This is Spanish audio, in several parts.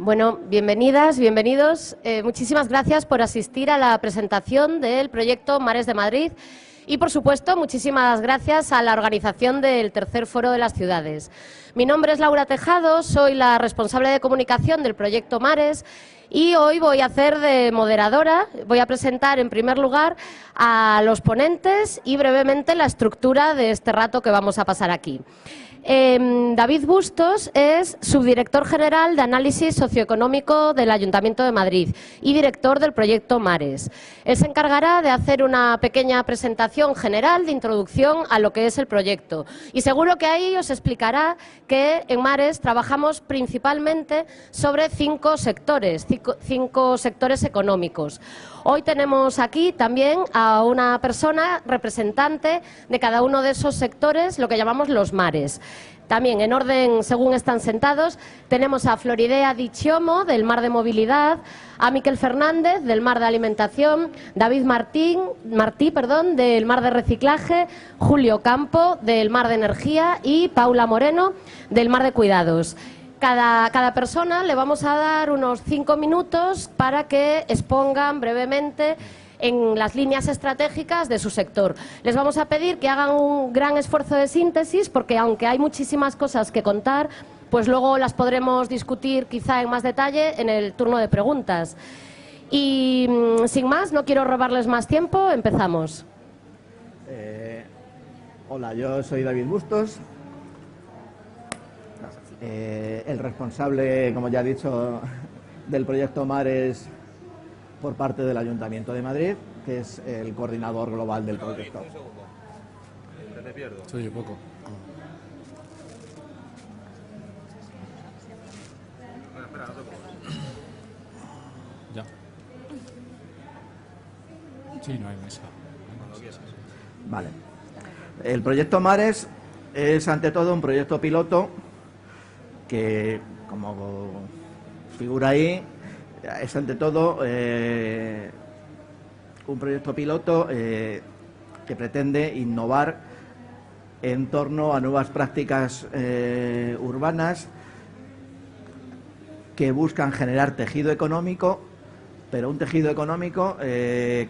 Bueno, bienvenidas, bienvenidos. Muchísimas gracias por asistir a la presentación del proyecto Mares de Madrid y, por supuesto, muchísimas gracias a la organización del Tercer Foro de las Ciudades. Mi nombre es Laura Tejado, soy la responsable de comunicación del proyecto Mares y hoy voy a hacer de moderadora. Voy a presentar en primer lugar a los ponentes y brevemente la estructura de este rato que vamos a pasar aquí. David Bustos es subdirector general de análisis socioeconómico del Ayuntamiento de Madrid y director del proyecto Mares. Él se encargará de hacer una pequeña presentación general de introducción a lo que es el proyecto y seguro que ahí os explicará que en Mares trabajamos principalmente sobre cinco sectores económicos. Hoy tenemos aquí también a una persona representante de cada uno de esos sectores, lo que llamamos los mares. También, en orden según están sentados, tenemos a Floridea Di Chiomo, del Mar de Movilidad, a Miquel Fernández, del Mar de Alimentación, David Martí, del Mar de Reciclaje, Julio Campo, del Mar de Energía y Paula Moreno, del Mar de Cuidados. Cada persona le vamos a dar unos 5 minutos para que expongan brevemente en las líneas estratégicas de su sector. Les vamos a pedir que hagan un gran esfuerzo de síntesis porque aunque hay muchísimas cosas que contar, pues luego las podremos discutir quizá en más detalle en el turno de preguntas. Y sin más, no quiero robarles más tiempo, empezamos. Hola, yo soy David Bustos. El responsable, como ya he dicho, del proyecto Mares por parte del Ayuntamiento de Madrid, que es el coordinador global del proyecto. Te pierdo. Soy yo poco. Espera, no toco. Ya. Sí, no hay mesa. Cuando quieras. Vale. El proyecto Mares es ante todo un proyecto piloto que, como figura ahí, es ante todo un proyecto piloto que pretende innovar en torno a nuevas prácticas urbanas que buscan generar tejido económico, pero un tejido económico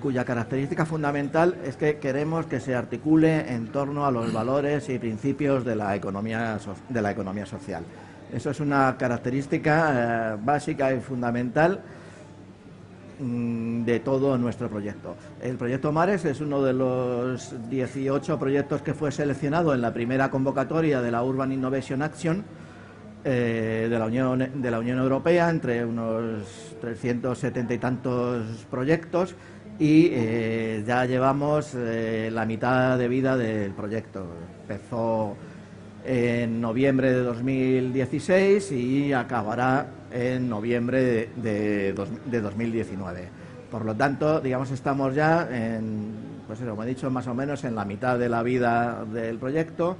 cuya característica fundamental es que queremos que se articule en torno a los valores y principios de la economía social. Eso es una característica básica y fundamental de todo nuestro proyecto. El proyecto Mares es uno de los 18 proyectos que fue seleccionado en la primera convocatoria de la Urban Innovation Action de la Unión Europea, entre unos 370 y tantos proyectos, y ya llevamos la mitad de vida del proyecto. Empezó en noviembre de 2016 y acabará en noviembre de 2019. Por lo tanto, digamos, estamos ya pues eso, como he dicho, más o menos en la mitad de la vida del proyecto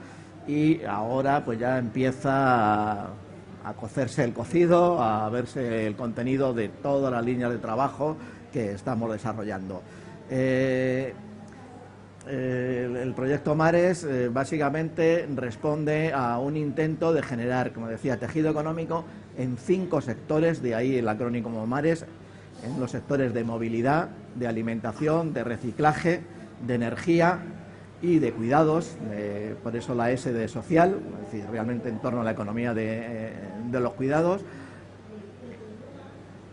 y ahora pues ya empieza a cocerse el cocido, a verse el contenido de todas las líneas de trabajo que estamos desarrollando. El proyecto Mares básicamente responde a un intento de generar, como decía, tejido económico en 5 sectores, de ahí el acrónimo Mares, en los sectores de movilidad, de alimentación, de reciclaje, de energía y de cuidados, por eso la S de social, es decir, realmente en torno a la economía de los cuidados,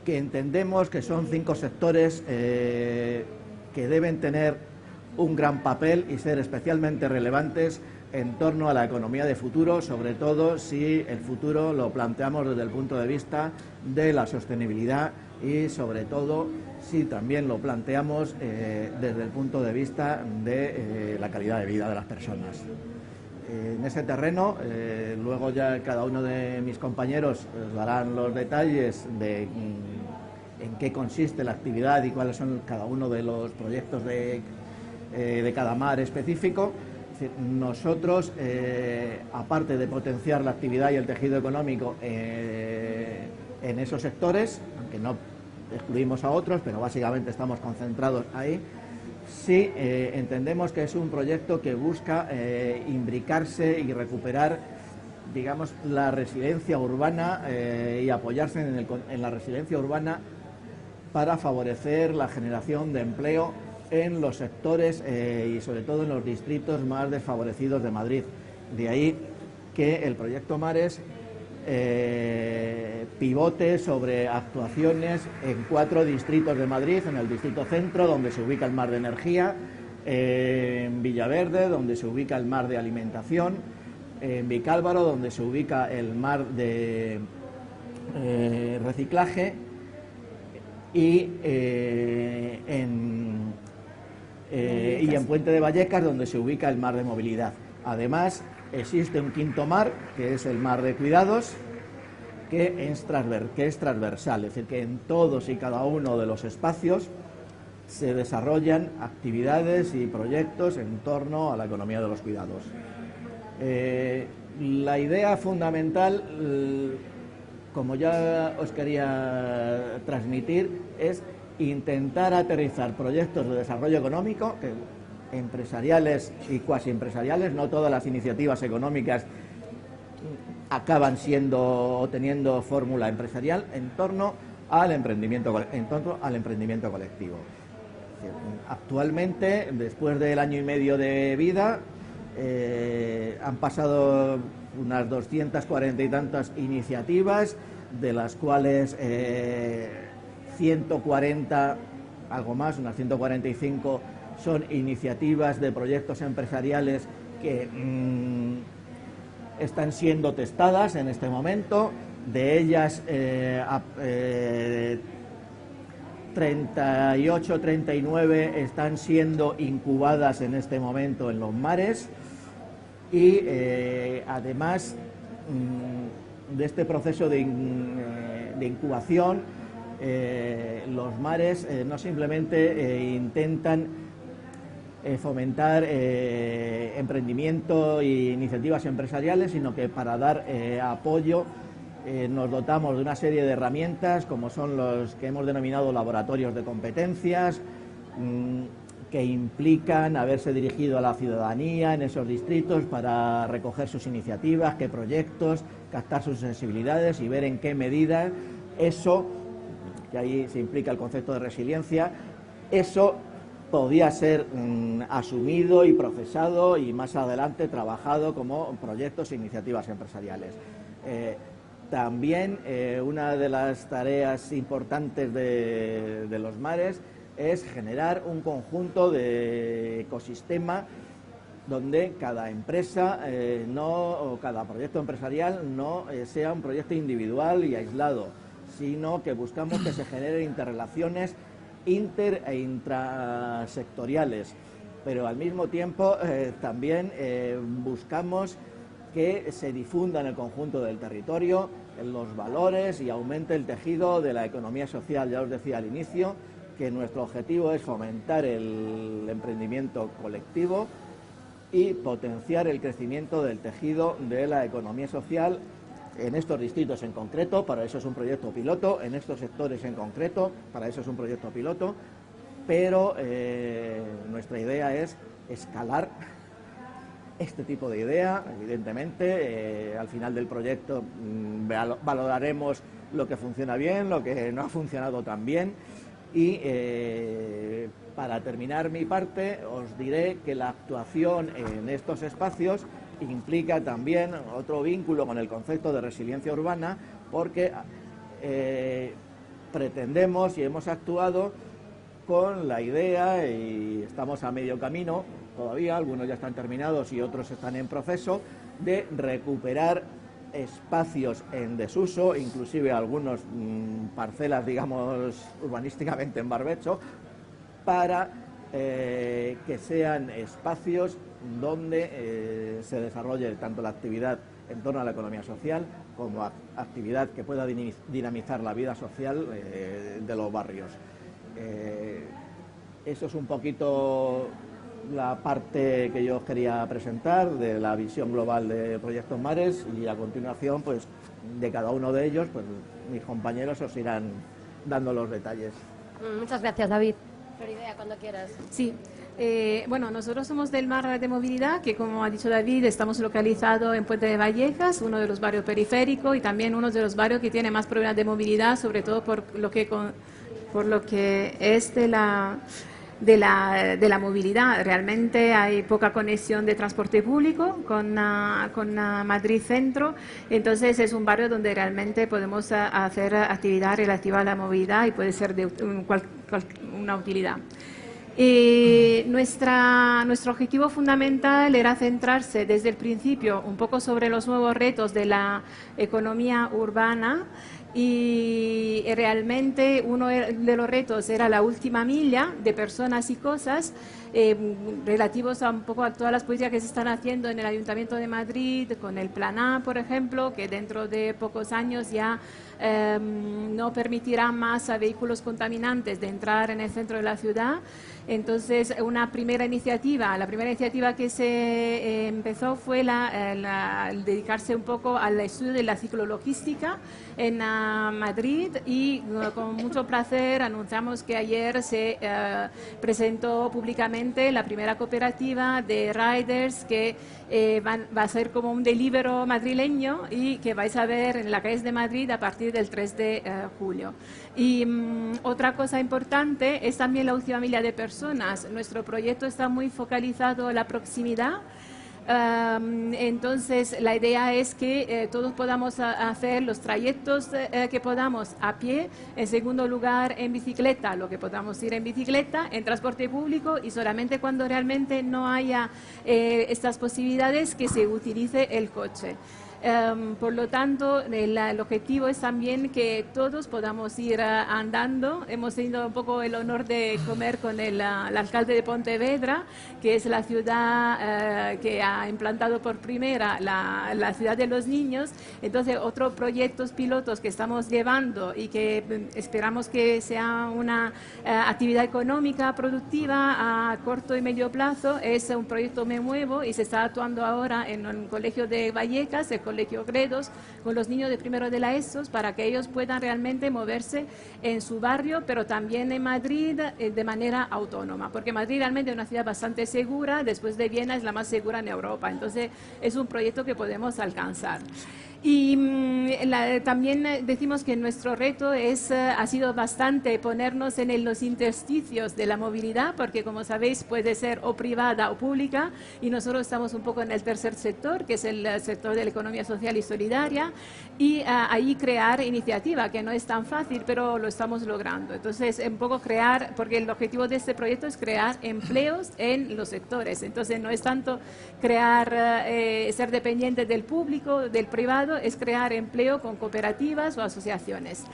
que entendemos que son 5 sectores que deben tener un gran papel y ser especialmente relevantes en torno a la economía de futuro, sobre todo si el futuro lo planteamos desde el punto de vista de la sostenibilidad y sobre todo si también lo planteamos desde el punto de vista de la calidad de vida de las personas. En ese terreno, luego ya cada uno de mis compañeros os darán los detalles de en qué consiste la actividad y cuáles son cada uno de los proyectos de cada mar específico. Es decir, nosotros, aparte de potenciar la actividad y el tejido económico en esos sectores, aunque no excluimos a otros, pero básicamente estamos concentrados ahí, sí entendemos que es un proyecto que busca imbricarse y recuperar digamos, la resiliencia urbana y apoyarse en la resiliencia urbana para favorecer la generación de empleo en los sectores y sobre todo en los distritos más desfavorecidos de Madrid. De ahí que el proyecto Mares pivote sobre actuaciones en 4 distritos de Madrid: en el distrito centro, donde se ubica el mar de energía; en Villaverde, donde se ubica el mar de alimentación; en Vicálvaro, donde se ubica el mar de reciclaje; y en Puente de Vallecas, donde se ubica el mar de movilidad. Además, existe un quinto mar, que es el mar de cuidados, que es transversal, es decir, que en todos y cada uno de los espacios se desarrollan actividades y proyectos en torno a la economía de los cuidados. La idea fundamental, como ya os quería transmitir, es intentar aterrizar proyectos de desarrollo económico, empresariales y cuasi empresariales. No todas las iniciativas económicas acaban siendo o teniendo fórmula empresarial, en torno al emprendimiento colectivo. Actualmente, después del año y medio de vida, han pasado unas 240 y tantas iniciativas, de las cuales 140, algo más, unas 145 son iniciativas de proyectos empresariales que están siendo testadas en este momento. De ellas 38, 39 están siendo incubadas en este momento en los mares, y además de este proceso de incubación, los mares no simplemente intentan fomentar emprendimiento e iniciativas empresariales, sino que para dar apoyo nos dotamos de una serie de herramientas, como son los que hemos denominado laboratorios de competencias, que implican haberse dirigido a la ciudadanía en esos distritos para recoger sus iniciativas, qué proyectos, captar sus sensibilidades y ver en qué medida eso, que ahí se implica el concepto de resiliencia, eso podía ser asumido y procesado y más adelante trabajado como proyectos e iniciativas empresariales. También una de las tareas importantes de los mares es generar un conjunto de ecosistema donde cada empresa o cada proyecto empresarial no sea un proyecto individual y aislado, sino que buscamos que se generen interrelaciones inter e intrasectoriales, pero al mismo tiempo también buscamos que se difunda en el conjunto del territorio los valores y aumente el tejido de la economía social. Ya os decía al inicio que nuestro objetivo es fomentar el emprendimiento colectivo y potenciar el crecimiento del tejido de la economía social en estos distritos en concreto. Para eso es un proyecto piloto, en estos sectores en concreto, para eso es un proyecto piloto, pero nuestra idea es escalar este tipo de idea. Evidentemente, al final del proyecto valoraremos lo que funciona bien, lo que no ha funcionado tan bien, y para terminar mi parte os diré que la actuación en estos espacios implica también otro vínculo con el concepto de resiliencia urbana, porque pretendemos y hemos actuado con la idea, y estamos a medio camino todavía, algunos ya están terminados y otros están en proceso, de recuperar espacios en desuso, inclusive algunos parcelas, digamos, urbanísticamente en barbecho, para que sean espacios donde se desarrolle tanto la actividad en torno a la economía social como actividad que pueda dinamizar la vida social de los barrios. Eso es un poquito la parte que yo os quería presentar de la visión global de Proyectos Mares, y a continuación, pues, de cada uno de ellos, pues mis compañeros os irán dando los detalles. Muchas gracias, David. Floridea, cuando quieras. Sí, Bueno, nosotros somos del Mar de Movilidad, que como ha dicho David, estamos localizados en Puente de Vallecas, uno de los barrios periféricos y también uno de los barrios que tiene más problemas de movilidad, sobre todo por lo que es de la movilidad. Realmente hay poca conexión de transporte público con Madrid Centro, entonces es un barrio donde realmente podemos hacer actividad relativa a la movilidad y puede ser de una utilidad. Nuestro objetivo fundamental era centrarse desde el principio un poco sobre los nuevos retos de la economía urbana y realmente uno de los retos era la última milla de personas y cosas relativos a un poco a todas las políticas que se están haciendo en el Ayuntamiento de Madrid, con el Plan A, por ejemplo, que dentro de pocos años ya no permitirá más a vehículos contaminantes de entrar en el centro de la ciudad. Entonces, la primera iniciativa que se empezó fue el dedicarse un poco al estudio de la ciclologística en Madrid y con mucho placer anunciamos que ayer se presentó públicamente la primera cooperativa de riders que va a ser como un delibero madrileño y que vais a ver en las calles de Madrid a partir del 3 de julio. Y otra cosa importante es también la última milla de personas. Nuestro proyecto está muy focalizado a la proximidad. Entonces, la idea es que todos podamos hacer los trayectos que podamos a pie, en segundo lugar en bicicleta, lo que podamos ir en bicicleta, en transporte público y solamente cuando realmente no haya estas posibilidades que se utilice el coche. Por lo tanto, el objetivo es también que todos podamos ir andando. Hemos tenido un poco el honor de comer con el alcalde de Pontevedra, que es la ciudad que ha implantado por primera la ciudad de los niños. Entonces, otros proyectos pilotos que estamos llevando y que esperamos que sea una actividad económica productiva a corto y medio plazo es un proyecto Me Muevo y se está actuando ahora en un colegio de Vallecas, el Colegio Gredos, con los niños de primero de la ESO para que ellos puedan realmente moverse en su barrio, pero también en Madrid de manera autónoma, porque Madrid realmente es una ciudad bastante segura, después de Viena es la más segura en Europa, entonces es un proyecto que podemos alcanzar. Y también decimos que nuestro reto ha sido bastante ponernos en los intersticios de la movilidad, porque como sabéis puede ser o privada o pública, y nosotros estamos un poco en el tercer sector, que es el sector de la economía social y solidaria, y ahí crear iniciativa, que no es tan fácil, pero lo estamos logrando. Entonces, un poco crear, porque el objetivo de este proyecto es crear empleos en los sectores, entonces no es tanto crear, ser dependiente del público, del privado, es crear empleo con cooperativas o asociaciones.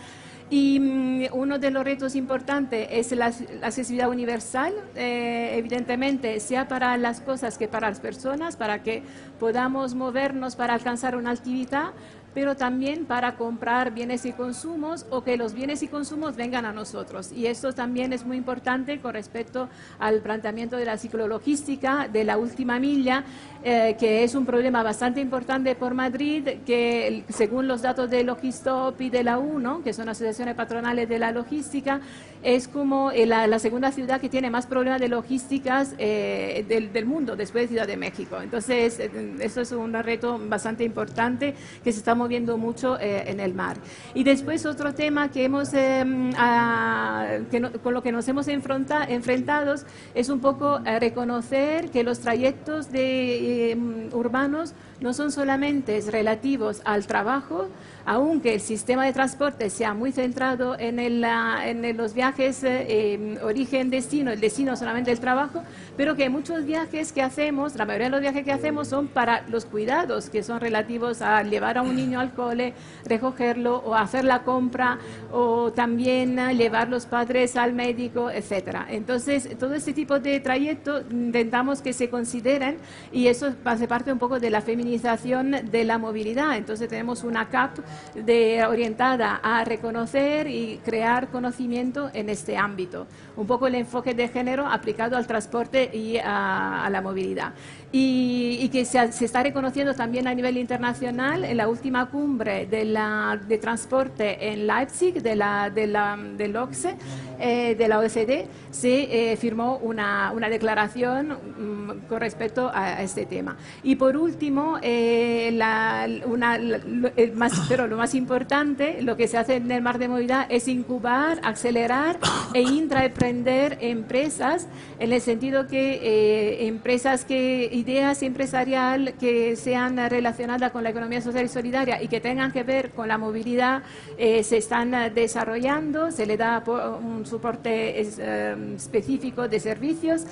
Y uno de los retos importantes es la accesibilidad universal, evidentemente, sea para las cosas que para las personas, para que podamos movernos para alcanzar una actividad, pero también para comprar bienes y consumos o que los bienes y consumos vengan a nosotros. Y esto también es muy importante con respecto al planteamiento de la ciclologística, de la última milla, que es un problema bastante importante por Madrid, que según los datos de Logistop y de la UNO, que son asociaciones patronales de la logística, es como la segunda ciudad que tiene más problemas de logísticas del mundo, después de Ciudad de México. Entonces, eso es un reto bastante importante que se está moviendo mucho en el mar. Y después otro tema que con lo que nos hemos enfrentados es un poco reconocer que los trayectos urbanos no son solamente relativos al trabajo, aunque el sistema de transporte sea muy centrado en los viajes origen-destino, el destino solamente el trabajo, pero que muchos viajes que hacemos, la mayoría de los viajes que hacemos son para los cuidados, que son relativos a llevar a un niño al cole, recogerlo o hacer la compra o también llevar los padres al médico, etcétera. Entonces, todo este tipo de trayectos intentamos que se consideren y eso hace parte un poco de la feminidad feminización de la movilidad. Entonces tenemos una CAP orientada a reconocer y crear conocimiento en este ámbito. Un poco el enfoque de género aplicado al transporte y a la movilidad. Y que se está reconociendo también a nivel internacional. En la última cumbre de transporte en Leipzig del OCSE, de la OECD, se firmó una declaración con respecto a este tema. Y por último, lo más importante, lo que se hace en el mar de movilidad es incubar, acelerar e intraemprender empresas, en el sentido que ideas empresariales que sean relacionadas con la economía social y solidaria y que tengan que ver con la movilidad se están desarrollando, se le da un soporte específico de servicios.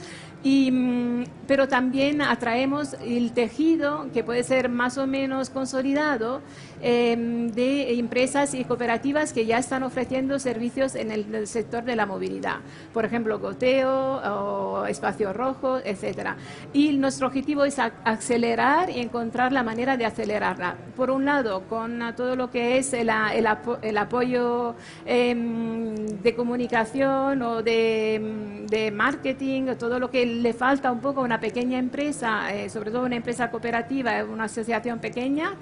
Pero también atraemos el tejido, que puede ser más o menos consolidado, de empresas y cooperativas que ya están ofreciendo servicios en el sector de la movilidad. Por ejemplo, Goteo o Espacio Rojo, etcétera. Y nuestro objetivo es acelerar y encontrar la manera de acelerarla. Por un lado, con todo lo que es el apoyo de comunicación o de marketing, o todo lo que le falta un poco a una pequeña empresa, sobre todo una empresa cooperativa, una asociación pequeña,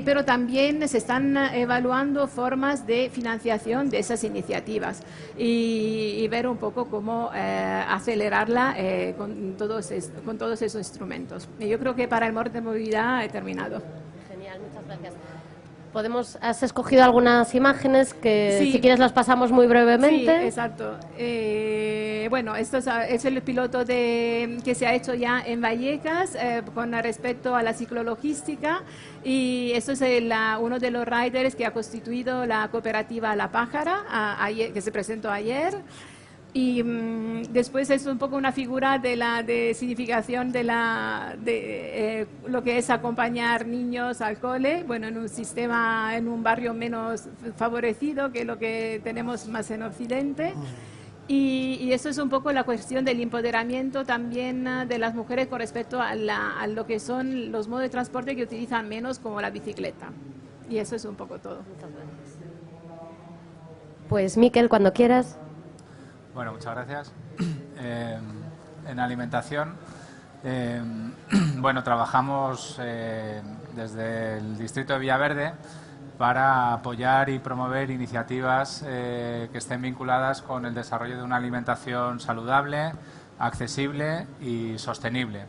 pero también se están evaluando formas de financiación de esas iniciativas y ver un poco cómo acelerarla con todos esos instrumentos. Y yo creo que para el móvil de movilidad he terminado. Genial, muchas gracias. Has escogido algunas imágenes que, sí, si quieres, las pasamos muy brevemente. Sí, exacto. Bueno, esto es el piloto que se ha hecho ya en Vallecas con respecto a la ciclologística, y esto es uno de los riders que ha constituido la cooperativa La Pájara, que se presentó ayer. Y después es un poco una figura de significación de lo que es acompañar niños al cole, bueno, en un barrio menos favorecido que lo que tenemos más en Occidente. Y eso es un poco la cuestión del empoderamiento también de las mujeres con respecto a lo que son los modos de transporte que utilizan menos, como la bicicleta. Y eso es un poco todo. Muchas gracias. Pues Miquel, cuando quieras. Bueno, muchas gracias. En alimentación, bueno, trabajamos desde el distrito de Villaverde para apoyar y promover iniciativas que estén vinculadas con el desarrollo de una alimentación saludable, accesible y sostenible.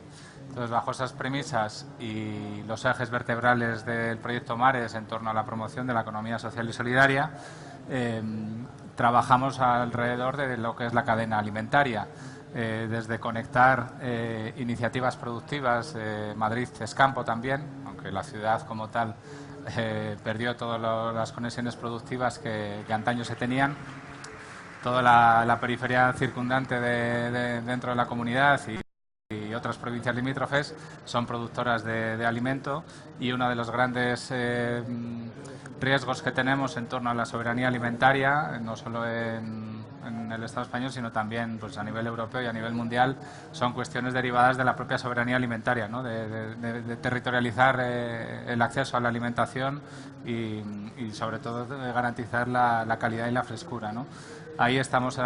Entonces, bajo esas premisas y los ejes vertebrales del proyecto Mares en torno a la promoción de la economía social y solidaria, trabajamos alrededor de lo que es la cadena alimentaria, desde conectar iniciativas productivas, Madrid-Escampo también, aunque la ciudad como tal perdió todas las conexiones productivas que antaño se tenían. Toda la periferia circundante dentro de la comunidad y otras provincias limítrofes son productoras de alimento, y uno de los grandes riesgos que tenemos en torno a la soberanía alimentaria, no solo en el Estado español, sino también pues, a nivel europeo y a nivel mundial, son cuestiones derivadas de la propia soberanía alimentaria, ¿no? de territorializar el acceso a la alimentación y sobre todo de garantizar la calidad y la frescura, ¿no? Ahí estamos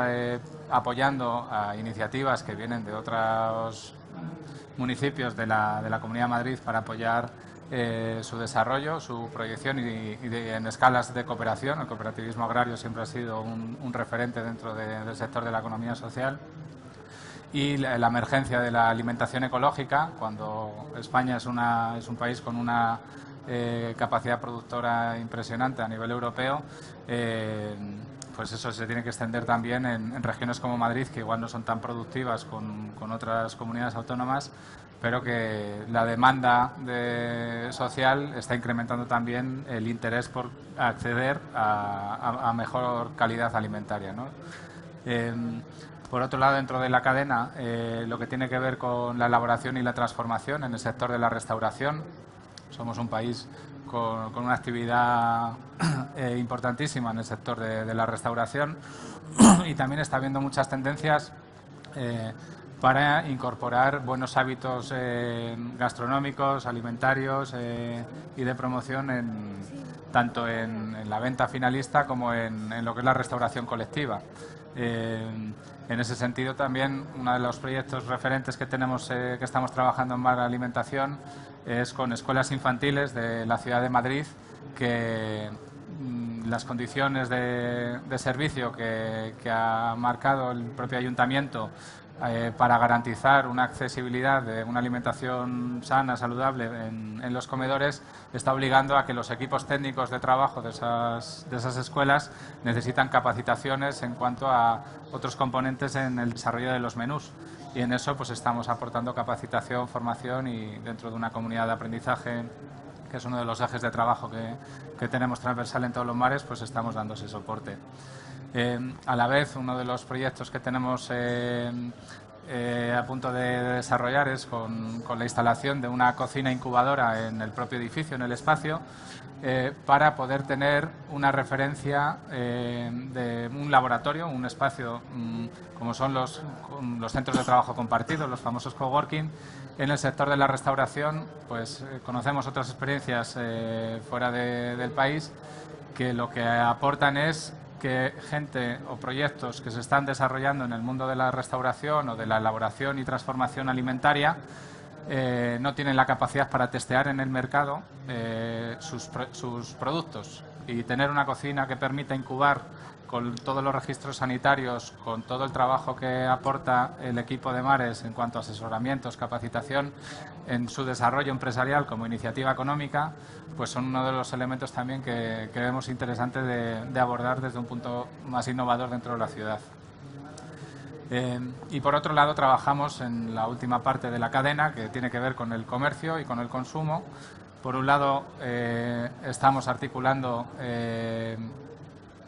apoyando a iniciativas que vienen de otros municipios de la Comunidad de Madrid para apoyar su desarrollo, su proyección y en escalas de cooperación. El cooperativismo agrario siempre ha sido un referente dentro del sector de la economía social. Y la emergencia de la alimentación ecológica, cuando España es un país con una capacidad productora impresionante a nivel europeo, pues eso se tiene que extender también en regiones como Madrid, que igual no son tan productivas con otras comunidades autónomas, pero que la demanda social está incrementando también el interés por acceder a mejor calidad alimentaria, ¿no? Por otro lado, dentro de la cadena, lo que tiene que ver con la elaboración y la transformación en el sector de la restauración. Somos un país con una actividad importantísima en el sector de la restauración, y también está habiendo muchas tendencias para incorporar buenos hábitos gastronómicos, alimentarios y de promoción tanto en la venta finalista como en lo que es la restauración colectiva. En ese sentido, también uno de los proyectos referentes que tenemos, que estamos trabajando en Mar Alimentación, es con escuelas infantiles de la ciudad de Madrid, que las condiciones de servicio que ha marcado el propio ayuntamiento para garantizar una accesibilidad de una alimentación sana, saludable en los comedores, está obligando a que los equipos técnicos de trabajo de esas escuelas necesitan capacitaciones en cuanto a otros componentes en el desarrollo de los menús. Y en eso pues estamos aportando capacitación, formación, y dentro de una comunidad de aprendizaje, que es uno de los ejes de trabajo que tenemos transversal en todos los mares, pues estamos dando ese soporte. A la vez, uno de los proyectos que tenemos a punto de desarrollar es con la instalación de una cocina incubadora en el propio edificio, en el espacio, para poder tener una referencia de un laboratorio, un espacio como son los centros de trabajo compartidos, los famosos coworking. En el sector de la restauración, pues conocemos otras experiencias fuera del país, que lo que aportan es que gente o proyectos que se están desarrollando en el mundo de la restauración o de la elaboración y transformación alimentaria no tienen la capacidad para testear en el mercado sus productos, y tener una cocina que permita incubar con todos los registros sanitarios, con todo el trabajo que aporta el equipo de Mares en cuanto a asesoramientos, capacitación en su desarrollo empresarial como iniciativa económica, pues son uno de los elementos también que vemos interesante de abordar desde un punto más innovador dentro de la ciudad. Y por otro lado, trabajamos en la última parte de la cadena, que tiene que ver con el comercio y con el consumo. Por un lado, estamos articulando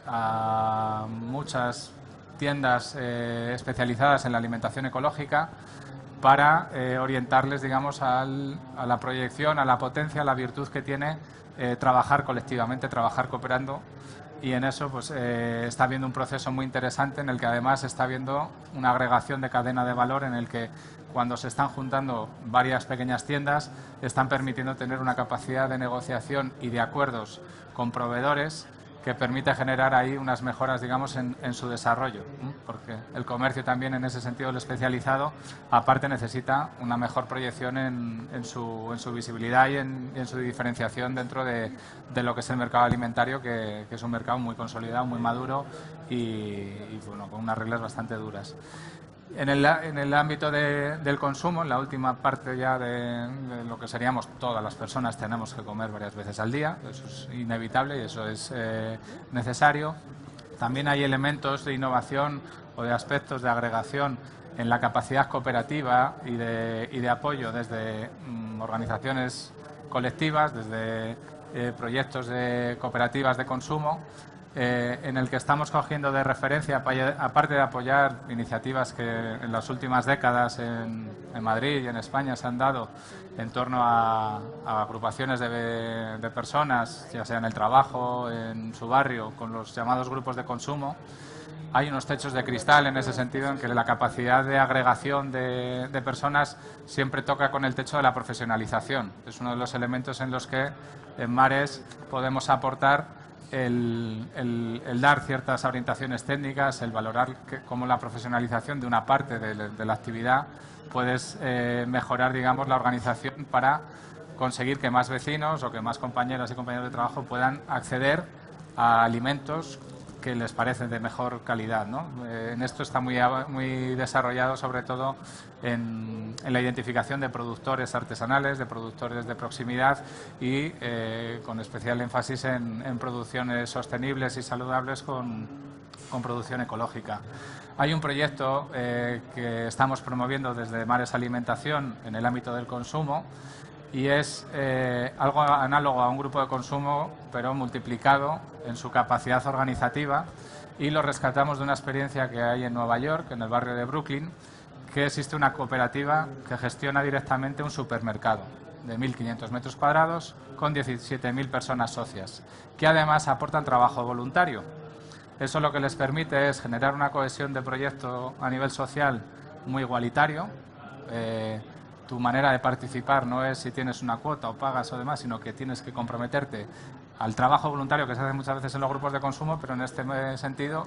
a muchas tiendas especializadas en la alimentación ecológica para orientarles, digamos, a la proyección, a la potencia, a la virtud que tiene trabajar colectivamente, trabajar cooperando. Y en eso pues está habiendo un proceso muy interesante, en el que además está habiendo una agregación de cadena de valor, en el que cuando se están juntando varias pequeñas tiendas están permitiendo tener una capacidad de negociación y de acuerdos con proveedores que permite generar ahí unas mejoras, digamos, en su desarrollo, porque el comercio también, en ese sentido, el especializado, aparte necesita una mejor proyección en su visibilidad y en su diferenciación dentro de lo que es el mercado alimentario, que es un mercado muy consolidado, muy maduro y bueno, con unas reglas bastante duras. En el ámbito del consumo, en la última parte ya de lo que seríamos todas las personas, tenemos que comer varias veces al día, eso es inevitable y eso es necesario. También hay elementos de innovación o de aspectos de agregación en la capacidad cooperativa y de apoyo desde organizaciones colectivas, desde proyectos de cooperativas de consumo, en el que estamos cogiendo de referencia, aparte de apoyar iniciativas que en las últimas décadas en Madrid y en España se han dado en torno a agrupaciones de personas, ya sea en el trabajo, en su barrio, con los llamados grupos de consumo. Hay unos techos de cristal en ese sentido, en que la capacidad de agregación de personas siempre toca con el techo de la profesionalización. Es uno de los elementos en los que en Mares podemos aportar el dar ciertas orientaciones técnicas, el valorar cómo la profesionalización de una parte de la actividad puedes mejorar, digamos, la organización para conseguir que más vecinos o que más compañeras y compañeros de trabajo puedan acceder a alimentos que les parecen de mejor calidad, ¿no? En esto está muy desarrollado, sobre todo en la identificación de productores artesanales, de productores de proximidad y con especial énfasis en producciones sostenibles y saludables con producción ecológica. Hay un proyecto que estamos promoviendo desde Mares Alimentación en el ámbito del consumo, y es algo análogo a un grupo de consumo, pero multiplicado en su capacidad organizativa, y lo rescatamos de una experiencia que hay en Nueva York, en el barrio de Brooklyn, que existe una cooperativa que gestiona directamente un supermercado de 1.500 metros cuadrados con 17.000 personas socias, que además aportan trabajo voluntario. Eso lo que les permite es generar una cohesión de proyecto a nivel social muy igualitario. Tu manera de participar no es si tienes una cuota o pagas o demás, sino que tienes que comprometerte al trabajo voluntario que se hace muchas veces en los grupos de consumo, pero en este sentido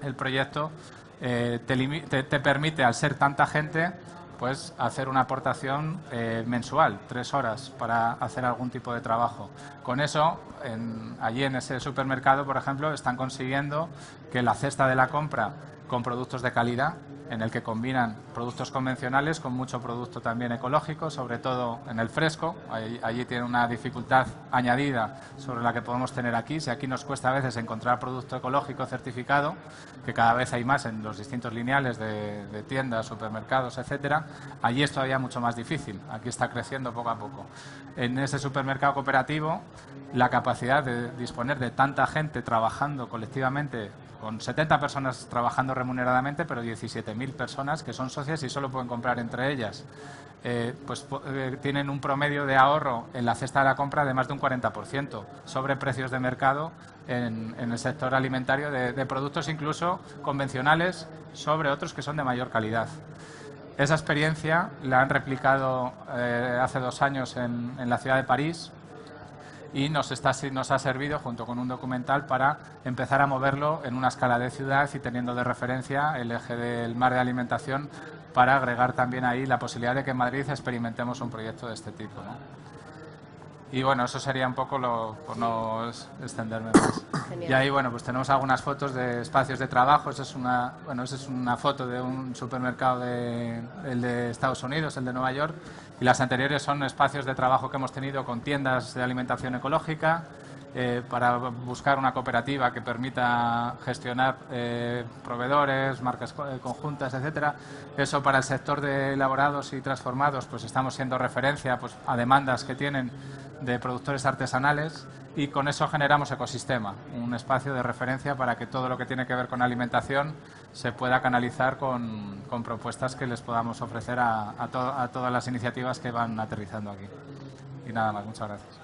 el proyecto te permite, al ser tanta gente, pues hacer una aportación mensual, 3 horas, para hacer algún tipo de trabajo. Con eso, allí en ese supermercado, por ejemplo, están consiguiendo que la cesta de la compra con productos de calidad, en el que combinan productos convencionales con mucho producto también ecológico, sobre todo en el fresco. Allí tiene una dificultad añadida sobre la que podemos tener aquí. Si aquí nos cuesta a veces encontrar producto ecológico certificado, que cada vez hay más en los distintos lineales de tiendas, supermercados, etcétera, allí es todavía mucho más difícil. Aquí está creciendo poco a poco. En ese supermercado cooperativo, la capacidad de disponer de tanta gente trabajando colectivamente, con 70 personas trabajando remuneradamente, pero 17.000 personas que son socias y solo pueden comprar entre ellas, tienen un promedio de ahorro en la cesta de la compra de más de un 40% sobre precios de mercado en el sector alimentario de productos incluso convencionales sobre otros que son de mayor calidad. Esa experiencia la han replicado hace 2 años en la ciudad de París, y nos ha servido, junto con un documental, para empezar a moverlo en una escala de ciudad y teniendo de referencia el eje del mar de alimentación, para agregar también ahí la posibilidad de que en Madrid experimentemos un proyecto de este tipo, ¿no? Y bueno, eso sería un poco por no extenderme más. Genial. Y ahí, bueno, pues tenemos algunas fotos de espacios de trabajo. Esa es una foto de un supermercado el de Estados Unidos, el de Nueva York, y las anteriores son espacios de trabajo que hemos tenido con tiendas de alimentación ecológica, para buscar una cooperativa que permita gestionar proveedores, marcas conjuntas, etcétera. Eso para el sector de elaborados y transformados, pues estamos siendo referencia, pues, a demandas que tienen de productores artesanales, y con eso generamos ecosistema, un espacio de referencia para que todo lo que tiene que ver con alimentación se pueda canalizar con propuestas que les podamos ofrecer a todas las iniciativas que van aterrizando aquí. Y nada más, muchas gracias.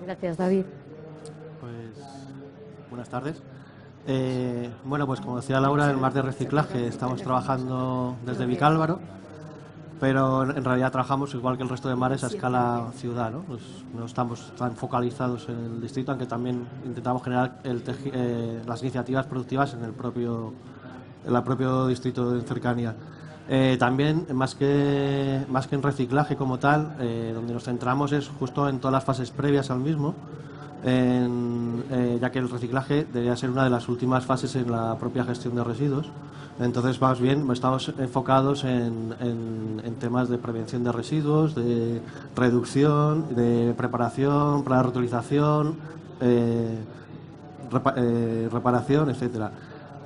Gracias, David. Pues buenas tardes. Bueno, pues como decía Laura, en Mar de Reciclaje estamos trabajando desde Vicálvaro, pero en realidad trabajamos igual que el resto de mares a escala ciudad, ¿no? Pues no estamos tan focalizados en el distrito, aunque también intentamos generar las iniciativas productivas en el propio distrito de cercanía. También, más que en reciclaje como tal, donde nos centramos es justo en todas las fases previas al mismo, ya que el reciclaje debería ser una de las últimas fases en la propia gestión de residuos. Entonces, más bien, estamos enfocados en temas de prevención de residuos, de reducción, de preparación para la reutilización, reparación, etcétera.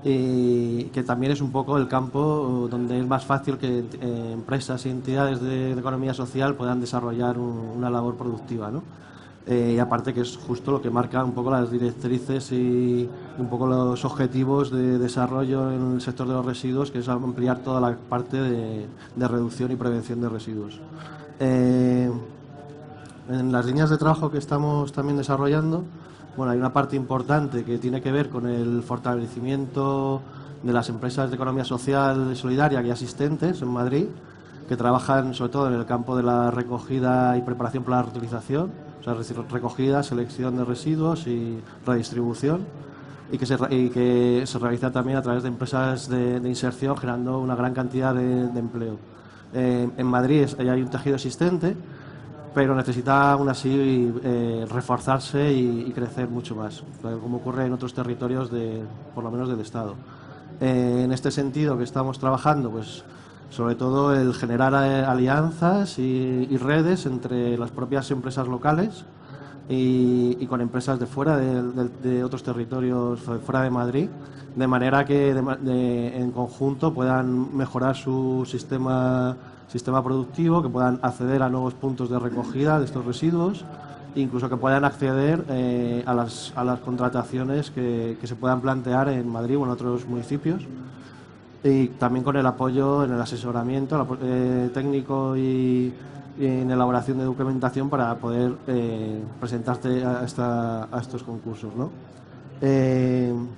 Y que también es un poco el campo donde es más fácil que empresas y entidades de economía social puedan desarrollar una labor productiva, ¿no? Y aparte que es justo lo que marca un poco las directrices y un poco los objetivos de desarrollo en el sector de los residuos, que es ampliar toda la parte de reducción y prevención de residuos. En las líneas de trabajo que estamos también desarrollando, bueno, hay una parte importante que tiene que ver con el fortalecimiento de las empresas de economía social y solidaria y asistentes en Madrid, que trabajan sobre todo en el campo de la recogida y preparación para la reutilización, o sea, recogida, selección de residuos y redistribución, y que se realiza también a través de empresas de inserción, generando una gran cantidad de empleo. En Madrid hay un tejido existente, pero necesita aún así reforzarse y crecer mucho más, como ocurre en otros territorios, por lo menos del Estado. En este sentido que estamos trabajando, pues sobre todo el generar alianzas y redes entre las propias empresas locales y con empresas de fuera de otros territorios fuera de Madrid, de manera que en conjunto puedan mejorar su sistema productivo, que puedan acceder a nuevos puntos de recogida de estos residuos, incluso que puedan acceder a las contrataciones que se puedan plantear en Madrid o en otros municipios, y también con el apoyo en el asesoramiento técnico y en elaboración de documentación para poder presentarte a estos concursos, ¿no? En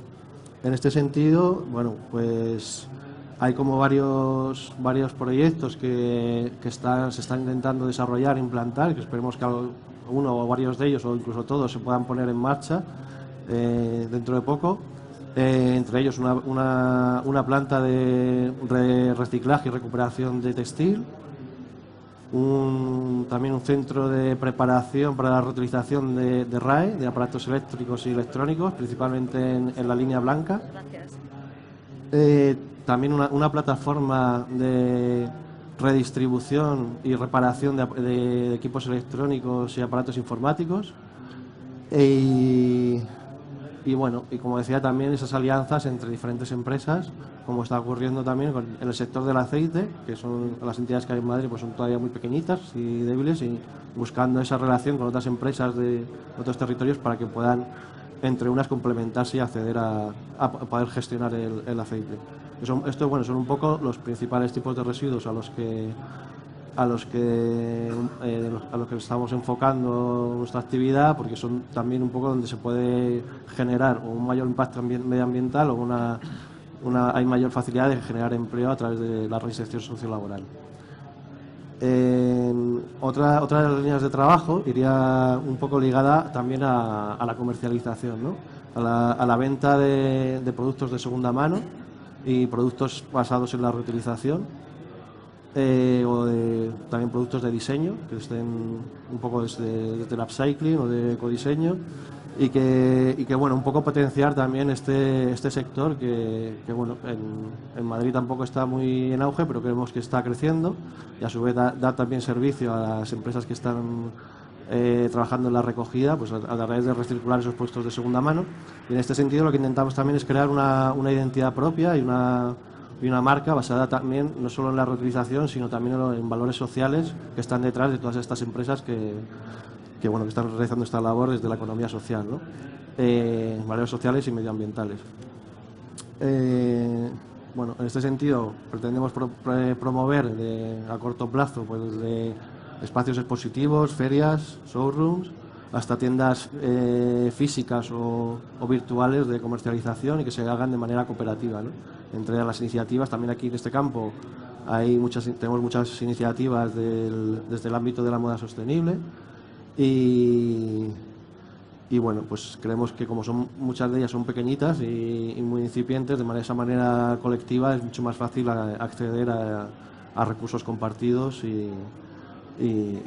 este sentido, bueno, pues hay como varios proyectos que se están intentando desarrollar, implantar, que esperemos que uno o varios de ellos, o incluso todos, se puedan poner en marcha dentro de poco. Entre ellos una planta de reciclaje y recuperación de textil, también un centro de preparación para la reutilización de RAE, de aparatos eléctricos y electrónicos, principalmente en la línea blanca. También una plataforma de redistribución y reparación de equipos electrónicos y aparatos informáticos. Y bueno, y como decía, también esas alianzas entre diferentes empresas, como está ocurriendo también en el sector del aceite, que son las entidades que hay en Madrid, pues son todavía muy pequeñitas y débiles, y buscando esa relación con otras empresas de otros territorios para que puedan entre unas complementarse y acceder a poder gestionar el aceite. Esto, bueno, son un poco los principales tipos de residuos a los que estamos enfocando nuestra actividad, porque son también un poco donde se puede generar un mayor impacto medioambiental o hay mayor facilidad de generar empleo a través de la reinserción sociolaboral. Otra de las líneas de trabajo iría un poco ligada también a la comercialización, ¿no? a la venta de productos de segunda mano y productos basados en la reutilización, también productos de diseño que estén un poco desde el upcycling o de ecodiseño, y que bueno, un poco potenciar también este sector que bueno, en Madrid tampoco está muy en auge, pero creemos que está creciendo, y a su vez da también servicio a las empresas que están trabajando en la recogida, pues a través de recircular esos productos de segunda mano. Y en este sentido lo que intentamos también es crear una identidad propia y una marca basada también no solo en la reutilización, sino también en valores sociales que están detrás de todas estas empresas que están realizando esta labor desde la economía social, ¿no? Valores sociales y medioambientales. Bueno, en este sentido pretendemos promover a corto plazo, pues desde espacios expositivos, ferias, showrooms, hasta tiendas físicas o virtuales de comercialización, y que se hagan de manera cooperativa, ¿no? Entre las iniciativas, también aquí en este campo tenemos muchas iniciativas desde el ámbito de la moda sostenible, y bueno, pues creemos que como muchas de ellas son pequeñitas y muy incipientes, de esa manera colectiva es mucho más fácil acceder a recursos compartidos y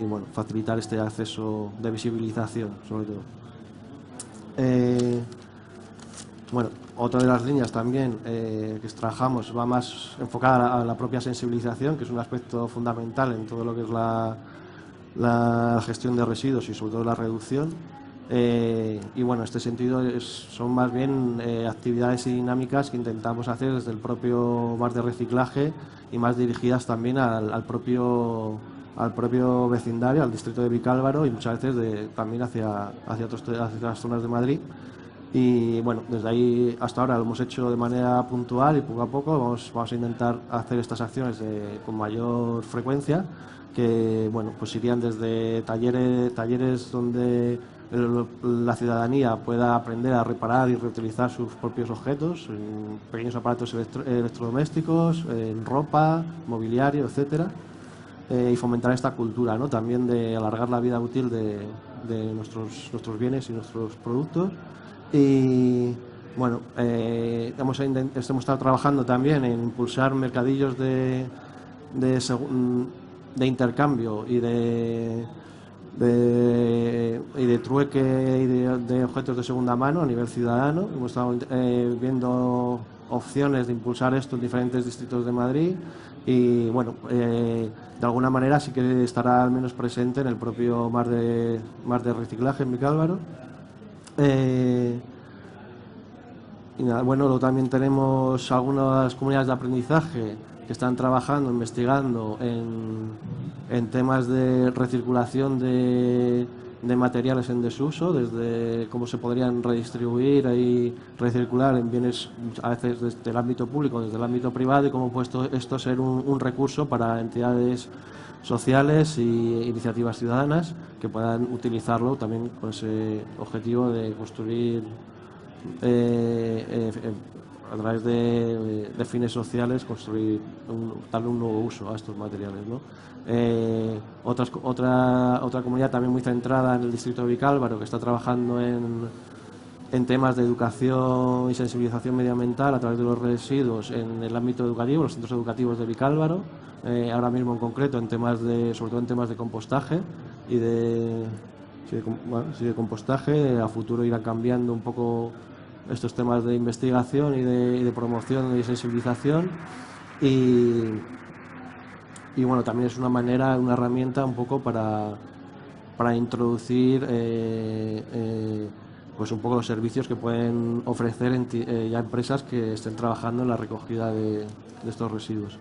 bueno, facilitar este acceso de visibilización, sobre todo. Bueno, otra de las líneas también que trabajamos va más enfocada a la propia sensibilización, que es un aspecto fundamental en todo lo que es la gestión de residuos y sobre todo la reducción. Y bueno, en este sentido son más bien actividades y dinámicas que intentamos hacer desde el propio bar de reciclaje, y más dirigidas también al propio vecindario, al distrito de Vicálvaro, y muchas veces también hacia las zonas de Madrid. Y bueno, desde ahí hasta ahora lo hemos hecho de manera puntual, y poco a poco vamos a intentar hacer estas acciones con mayor frecuencia, que bueno, pues irían desde talleres donde la ciudadanía pueda aprender a reparar y reutilizar sus propios objetos, en pequeños aparatos electrodomésticos, en ropa, mobiliario, etcétera, y fomentar esta cultura, ¿no? También de alargar la vida útil de nuestros bienes y nuestros productos. Y bueno, hemos estado trabajando también en impulsar mercadillos de intercambio y de trueque y de objetos de segunda mano a nivel ciudadano. Hemos estado viendo opciones de impulsar esto en diferentes distritos de Madrid, y bueno, de alguna manera sí que estará al menos presente en el propio mar de reciclaje en Vicálvaro. Y nada, bueno, luego también tenemos algunas comunidades de aprendizaje que están trabajando, investigando en temas de recirculación de materiales en desuso, desde cómo se podrían redistribuir y recircular en bienes, a veces desde el ámbito público, desde el ámbito privado, y cómo puede esto ser un recurso para entidades sociales y iniciativas ciudadanas que puedan utilizarlo también con ese objetivo de construir a través de fines sociales, construir darle un nuevo uso a estos materiales, ¿no? Otra comunidad también muy centrada en el distrito de Vicálvaro, que está trabajando en temas de educación y sensibilización medioambiental a través de los residuos en el ámbito educativo, los centros educativos de Vicálvaro, ahora mismo en concreto sobre todo en temas de compostaje y de compostaje. A futuro irán cambiando un poco estos temas de investigación y de promoción y sensibilización, y bueno, también es una herramienta un poco para introducir pues un poco los servicios que pueden ofrecer ya empresas que estén trabajando en la recogida de estos residuos.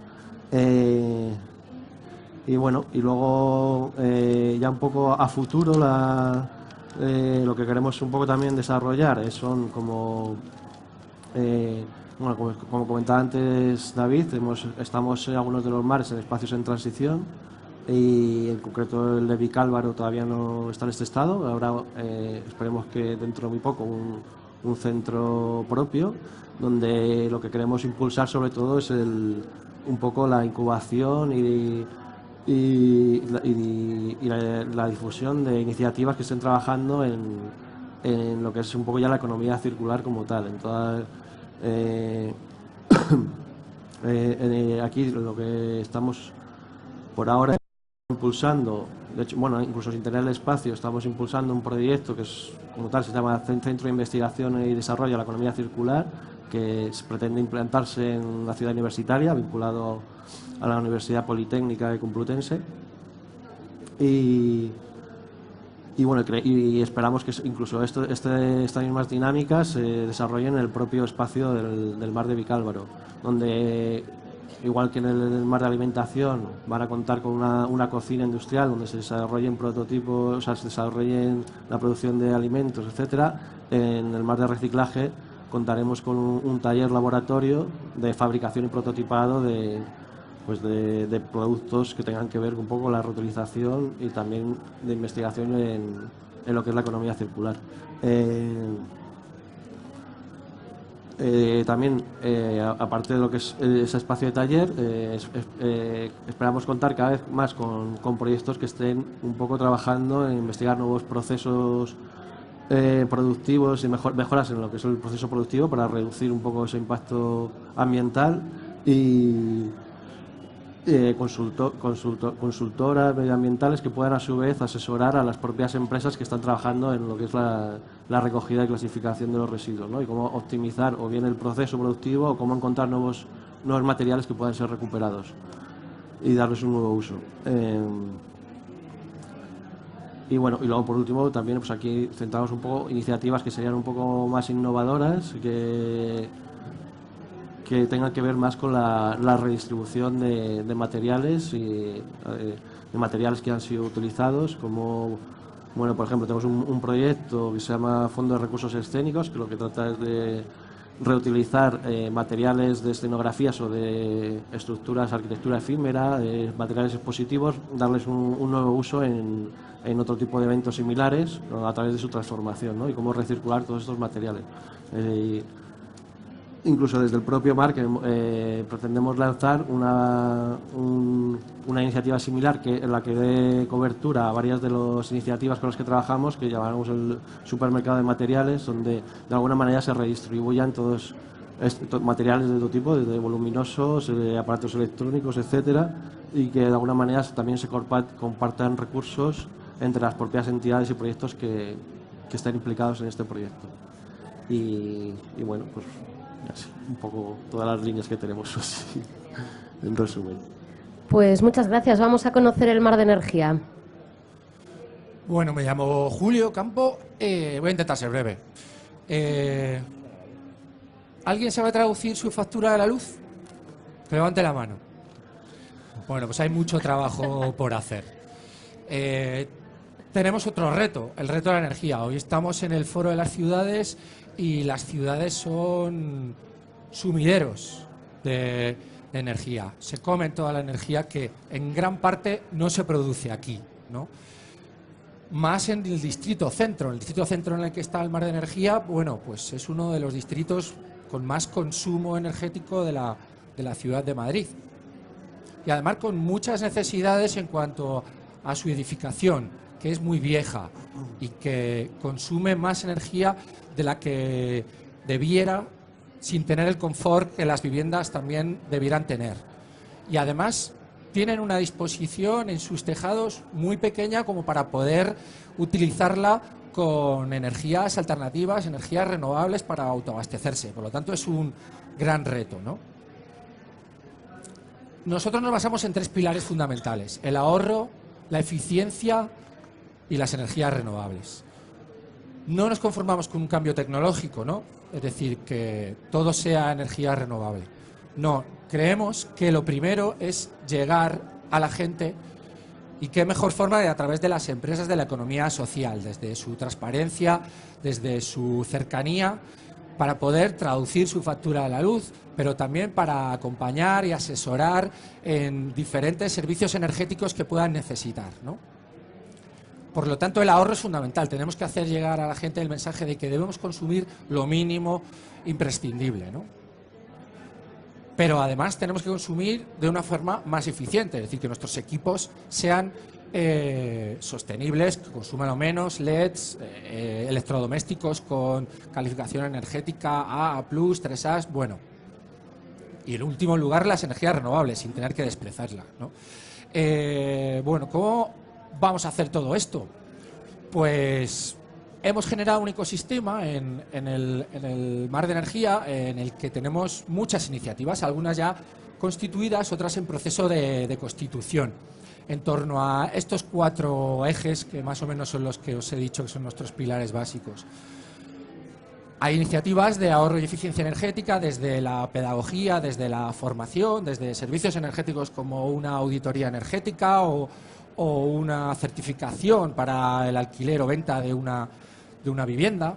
Y bueno, y luego ya un poco a futuro lo que queremos un poco también desarrollar son como comentaba antes David, estamos en algunos de los mares en espacios en transición, y en concreto el de Vicálvaro todavía no está en este estado. Ahora esperemos que dentro de muy poco un centro propio, donde lo que queremos impulsar sobre todo es un poco la incubación y la difusión de iniciativas que estén trabajando en lo que es un poco ya la economía circular como tal. Aquí lo que estamos por ahora impulsando, de hecho, bueno, incluso sin tener el espacio, estamos impulsando un proyecto que es como tal, se llama Centro de Investigación y Desarrollo de la Economía Circular, que pretende implantarse en la ciudad universitaria, vinculado a la Universidad Politécnica de Complutense. Y bueno, y esperamos que incluso estas mismas dinámicas se desarrollen en el propio espacio del mar de Vicálvaro, donde, igual que en el mar de alimentación, van a contar con una cocina industrial donde se desarrollen prototipos, o sea, se desarrollen la producción de alimentos, etcétera. En el mar de reciclaje contaremos con un taller laboratorio de fabricación y prototipado de productos que tengan que ver un poco con la reutilización y también de investigación en lo que es la economía circular. También, aparte de lo que es ese espacio de taller, esperamos contar cada vez más con proyectos que estén un poco trabajando en investigar nuevos procesos productivos y mejoras en lo que es el proceso productivo para reducir un poco ese impacto ambiental, y consultoras medioambientales que puedan a su vez asesorar a las propias empresas que están trabajando en lo que es la recogida y clasificación de los residuos, ¿no? Y cómo optimizar o bien el proceso productivo o cómo encontrar nuevos materiales que puedan ser recuperados y darles un nuevo uso. Y bueno, y luego por último también pues aquí centramos un poco iniciativas que serían un poco más innovadoras, que tengan que ver más con la redistribución de materiales y de materiales que han sido utilizados, como, bueno, por ejemplo, tenemos un proyecto que se llama Fondo de Recursos Escénicos, que lo que trata es de reutilizar materiales de escenografías o de estructuras, arquitectura efímera, materiales expositivos, darles un nuevo uso en otro tipo de eventos similares, ¿no?, a través de su transformación, ¿no?, y cómo recircular todos estos materiales. Incluso desde el propio mar, que pretendemos lanzar una iniciativa similar en la que dé cobertura a varias de las iniciativas con las que trabajamos, que llamamos el supermercado de materiales, donde de alguna manera se redistribuyan todos estos materiales de todo tipo, desde voluminosos, aparatos electrónicos, etcétera, y que de alguna manera también se compartan recursos entre las propias entidades y proyectos que están implicados en este proyecto. Y bueno, pues así, un poco todas las líneas que tenemos, así, en resumen. Pues muchas gracias. Vamos a conocer el mar de energía. Bueno, me llamo Julio Campo. Voy a intentar ser breve. ¿Alguien sabe traducir su factura de la luz? Que levante la mano. Bueno, pues hay mucho trabajo por hacer. Tenemos otro reto, el reto de la energía. Hoy estamos en el Foro de las Ciudades y las ciudades son sumideros de energía. Se comen toda la energía que en gran parte no se produce aquí, ¿no? Más en el distrito centro. En el distrito centro en el que está el mar de energía, bueno, pues es uno de los distritos con más consumo energético de la ciudad de Madrid. Y además con muchas necesidades en cuanto a su edificación, que es muy vieja y que consume más energía de la que debiera, sin tener el confort que las viviendas también debieran tener. Y además tienen una disposición en sus tejados muy pequeña como para poder utilizarla con energías alternativas, energías renovables para autoabastecerse. Por lo tanto, es un gran reto, ¿no? Nosotros nos basamos en 3 pilares fundamentales: el ahorro, la eficiencia y las energías renovables. No nos conformamos con un cambio tecnológico, ¿no? Es decir, que todo sea energía renovable. No, creemos que lo primero es llegar a la gente, y qué mejor forma de a través de las empresas de la economía social, desde su transparencia, desde su cercanía, para poder traducir su factura de la luz, pero también para acompañar y asesorar en diferentes servicios energéticos que puedan necesitar, ¿no? Por lo tanto, el ahorro es fundamental. Tenemos que hacer llegar a la gente el mensaje de que debemos consumir lo mínimo imprescindible, ¿no? Pero además tenemos que consumir de una forma más eficiente, es decir, que nuestros equipos sean sostenibles, que consuman lo menos, LEDs, electrodomésticos con calificación energética A+, 3A, bueno. Y en último lugar, las energías renovables, sin tener que despreciarlas, ¿no? Bueno, ¿cómo vamos a hacer todo esto? Pues hemos generado un ecosistema en el Mar de Energía en el que tenemos muchas iniciativas, algunas ya constituidas, otras en proceso de constitución, en torno a estos 4 ejes que más o menos son los que os he dicho que son nuestros pilares básicos. Hay iniciativas de ahorro y eficiencia energética desde la pedagogía, desde la formación, desde servicios energéticos como una auditoría energética o una certificación para el alquiler o venta de una vivienda.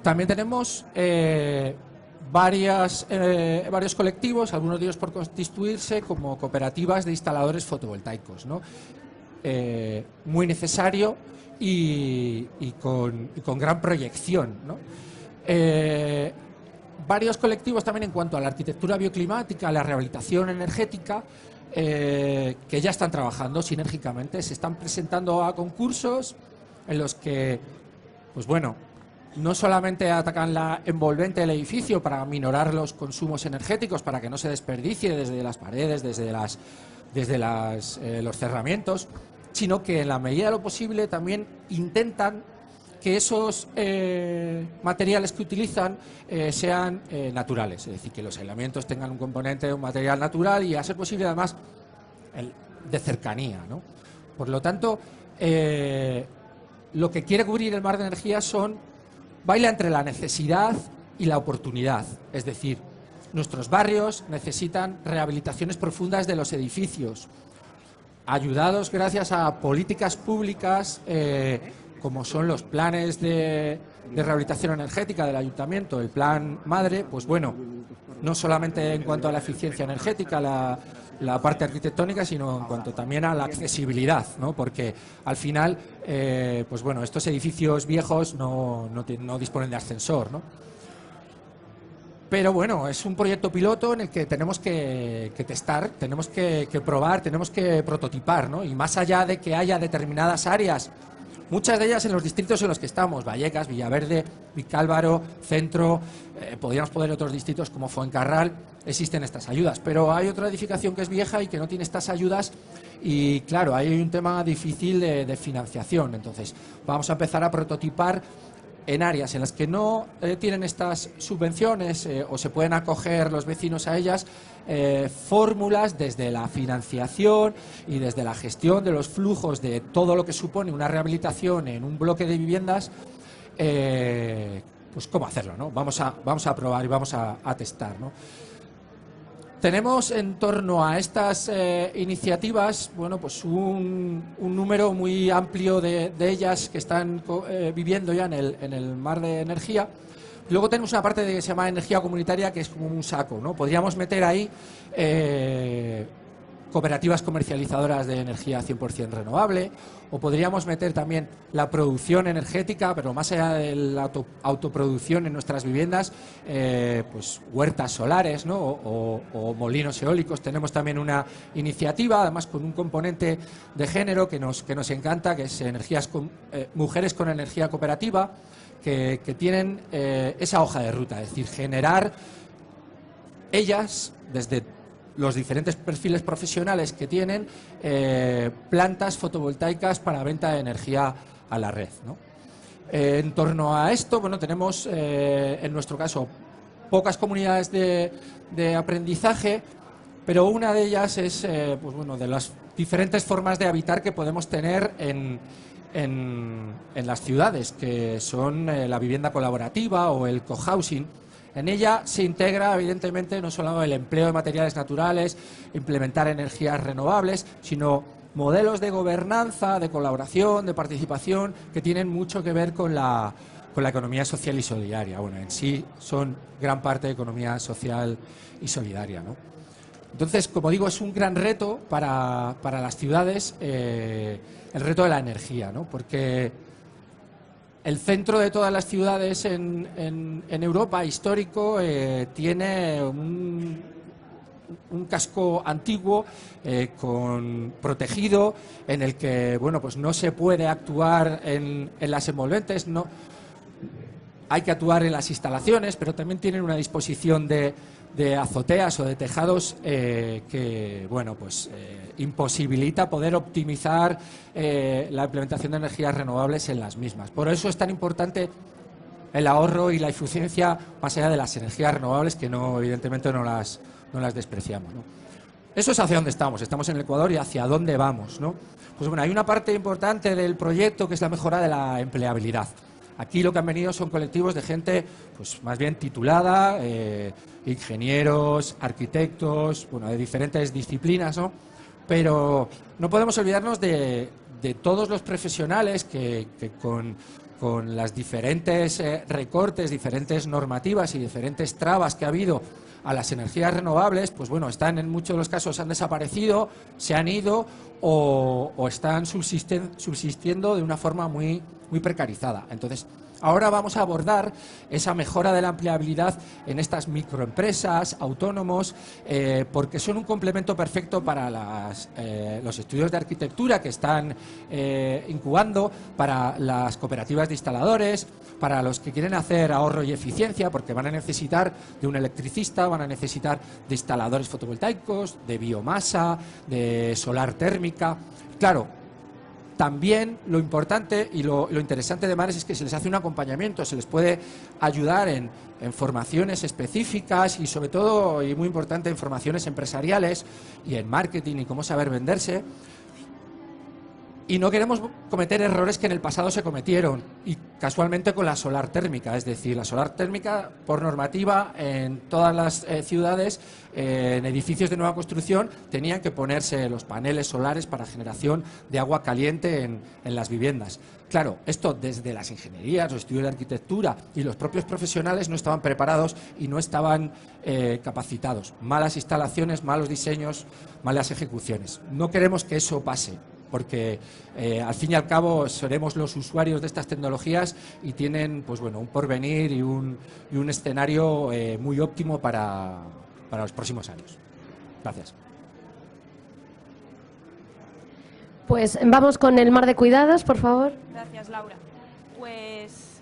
También tenemos varios colectivos, algunos de ellos por constituirse, como cooperativas de instaladores fotovoltaicos, ¿no? Muy necesario y con gran proyección, ¿no? Varios colectivos también en cuanto a la arquitectura bioclimática, la rehabilitación energética, que ya están trabajando sinérgicamente, se están presentando a concursos en los que, pues bueno, no solamente atacan la envolvente del edificio para minorar los consumos energéticos, para que no se desperdicie desde las paredes, desde los cerramientos, sino que en la medida de lo posible también intentan que esos materiales que utilizan sean naturales, es decir, que los aislamientos tengan un componente de un material natural y, a ser posible, además, de cercanía, ¿no? Por lo tanto, lo que quiere cubrir el Mar de Energía baila entre la necesidad y la oportunidad, es decir, nuestros barrios necesitan rehabilitaciones profundas de los edificios, ayudados gracias a políticas públicas como son los planes de rehabilitación energética del ayuntamiento, el plan Madre. Pues bueno, no solamente en cuanto a la eficiencia energética, la parte arquitectónica, sino en cuanto también a la accesibilidad, ¿no? Porque al final, pues bueno, estos edificios viejos no disponen de ascensor, ¿no? Pero bueno, es un proyecto piloto en el que tenemos que testar, tenemos que probar, tenemos que prototipar, ¿no? Y más allá de que haya determinadas áreas, muchas de ellas en los distritos en los que estamos, Vallecas, Villaverde, Vicálvaro, Centro, podríamos poner otros distritos como Fuencarral, existen estas ayudas. Pero hay otra edificación que es vieja y que no tiene estas ayudas y, claro, hay un tema difícil de financiación. Entonces, vamos a empezar a prototipar en áreas en las que no tienen estas subvenciones o se pueden acoger los vecinos a ellas, fórmulas desde la financiación y desde la gestión de los flujos de todo lo que supone una rehabilitación en un bloque de viviendas, pues cómo hacerlo, ¿no? Vamos a probar y vamos a testar, ¿no? Tenemos en torno a estas iniciativas, bueno, pues un número muy amplio de ellas que están viviendo ya en el Mar de Energía. Luego tenemos una parte que se llama energía comunitaria, que es como un saco, ¿no? Podríamos meter ahí cooperativas comercializadoras de energía 100% renovable, o podríamos meter también la producción energética, pero más allá de la autoproducción en nuestras viviendas, pues huertas solares, ¿no? o molinos eólicos. Tenemos también una iniciativa, además con un componente de género que nos encanta, que es mujeres con energía cooperativa, que tienen esa hoja de ruta, es decir, generar ellas, desde los diferentes perfiles profesionales que tienen, plantas fotovoltaicas para venta de energía a la red, ¿no? En torno a esto, bueno, tenemos en nuestro caso pocas comunidades de aprendizaje, pero una de ellas es pues bueno, de las diferentes formas de habitar que podemos tener en las ciudades, que son la vivienda colaborativa o el cohousing. En ella se integra, evidentemente, no solo el empleo de materiales naturales, implementar energías renovables, sino modelos de gobernanza, de colaboración, de participación, que tienen mucho que ver con la economía social y solidaria. Bueno, en sí son gran parte de economía social y solidaria, ¿no? Entonces, como digo, es un gran reto para las ciudades, el reto de la energía, ¿no? Porque el centro de todas las ciudades en Europa, histórico, tiene un casco antiguo protegido, en el que bueno, pues no se puede actuar en las envolventes, no, hay que actuar en las instalaciones, pero también tienen una disposición de azoteas o de tejados que bueno, pues imposibilita poder optimizar la implementación de energías renovables en las mismas. Por eso es tan importante el ahorro y la eficiencia más allá de las energías renovables, que no, evidentemente no las despreciamos, ¿no? Eso es hacia dónde estamos en el Ecuador, y hacia dónde vamos, ¿no? Pues bueno, hay una parte importante del proyecto que es la mejora de la empleabilidad. Aquí lo que han venido son colectivos de gente, pues más bien titulada, ingenieros, arquitectos, bueno, de diferentes disciplinas, ¿no? Pero no podemos olvidarnos de todos los profesionales que con las diferentes recortes, diferentes normativas y diferentes trabas que ha habido a las energías renovables, pues bueno, están en muchos de los casos, han desaparecido, se han ido o están subsistiendo de una forma muy precarizada. Entonces, ahora vamos a abordar esa mejora de la empleabilidad en estas microempresas, autónomos, porque son un complemento perfecto para los estudios de arquitectura que están incubando, para las cooperativas de instaladores, para los que quieren hacer ahorro y eficiencia, porque van a necesitar de un electricista, van a necesitar de instaladores fotovoltaicos, de biomasa, de solar térmica. Claro, también lo importante y lo interesante de Mares es que se les hace un acompañamiento, se les puede ayudar en formaciones específicas y, sobre todo, y muy importante, en formaciones empresariales y en marketing y cómo saber venderse. Y no queremos cometer errores que en el pasado se cometieron, y casualmente con la solar térmica. Es decir, la solar térmica, por normativa, en todas las ciudades, en edificios de nueva construcción, tenían que ponerse los paneles solares para generación de agua caliente en las viviendas. Claro, esto desde las ingenierías, los estudios de arquitectura y los propios profesionales no estaban preparados y no estaban capacitados. Malas instalaciones, malos diseños, malas ejecuciones. No queremos que eso pase, porque al fin y al cabo seremos los usuarios de estas tecnologías y tienen, pues bueno, un porvenir y un escenario muy óptimo para los próximos años. Gracias. Pues vamos con el mar de cuidados, por favor. Gracias, Laura. Pues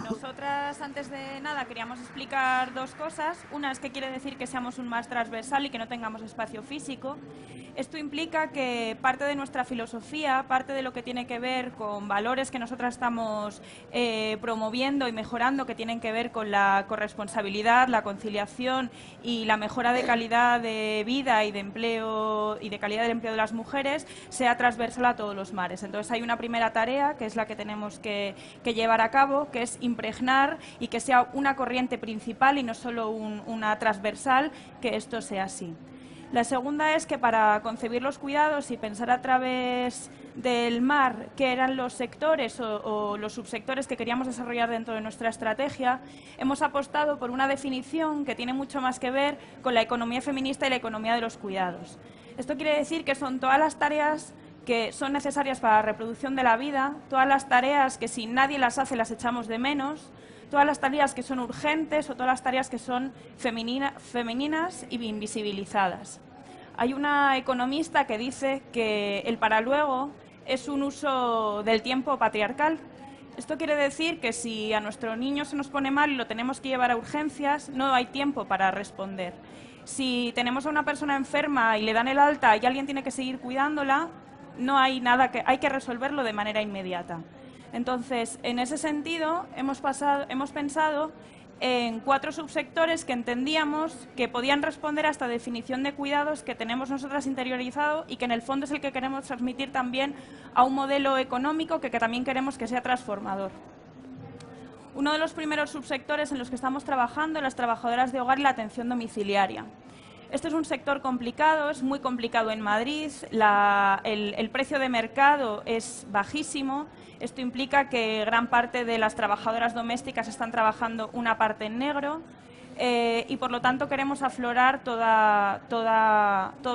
nosotras, antes de nada, queríamos explicar dos cosas. Una es que quiere decir que seamos un mar transversal y que no tengamos espacio físico. Esto implica que parte de nuestra filosofía, parte de lo que tiene que ver con valores que nosotras estamos promoviendo y mejorando, que tienen que ver con la corresponsabilidad, la conciliación y la mejora de calidad de vida y de empleo y de calidad del empleo de las mujeres, sea transversal a todos los mares. Entonces hay una primera tarea, que es la que tenemos que llevar a cabo, que es impregnar y que sea una corriente principal y no solo una transversal, que esto sea así. La segunda es que para concebir los cuidados y pensar a través del mar qué eran los sectores o los subsectores que queríamos desarrollar dentro de nuestra estrategia, hemos apostado por una definición que tiene mucho más que ver con la economía feminista y la economía de los cuidados. Esto quiere decir que son todas las tareas que son necesarias para la reproducción de la vida, todas las tareas que si nadie las hace las echamos de menos, todas las tareas que son urgentes o todas las tareas que son femeninas y invisibilizadas. Hay una economista que dice que el para luego es un uso del tiempo patriarcal. Esto quiere decir que si a nuestro niño se nos pone mal y lo tenemos que llevar a urgencias, no hay tiempo para responder. Si tenemos a una persona enferma y le dan el alta y alguien tiene que seguir cuidándola, no hay nada hay que resolverlo de manera inmediata. Entonces, en ese sentido, hemos pensado en 4 subsectores que entendíamos que podían responder a esta definición de cuidados que tenemos nosotras interiorizado y que en el fondo es el que queremos transmitir también a un modelo económico que también queremos que sea transformador. Uno de los primeros subsectores en los que estamos trabajando, las trabajadoras de hogar y la atención domiciliaria. Este es un sector complicado, es muy complicado en Madrid, el precio de mercado es bajísimo. Esto implica que gran parte de las trabajadoras domésticas están trabajando una parte en negro y por lo tanto queremos aflorar toda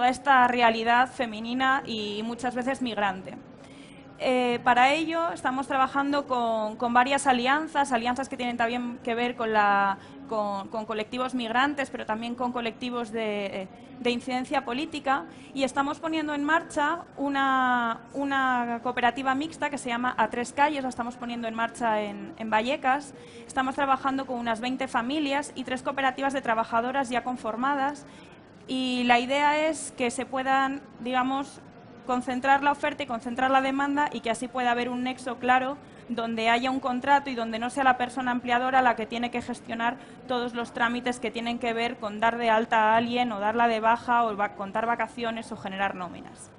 esta realidad femenina y muchas veces migrante. Para ello estamos trabajando con varias alianzas que tienen también que ver con colectivos migrantes, pero también con colectivos de incidencia política, y estamos poniendo en marcha una cooperativa mixta que se llama A Tres Calles, la estamos poniendo en marcha en Vallecas. Estamos trabajando con unas 20 familias y 3 cooperativas de trabajadoras ya conformadas, y la idea es que se puedan, digamos, concentrar la oferta y concentrar la demanda y que así pueda haber un nexo claro donde haya un contrato y donde no sea la persona empleadora la que tiene que gestionar todos los trámites que tienen que ver con dar de alta a alguien o darla de baja o contar vacaciones o generar nóminas.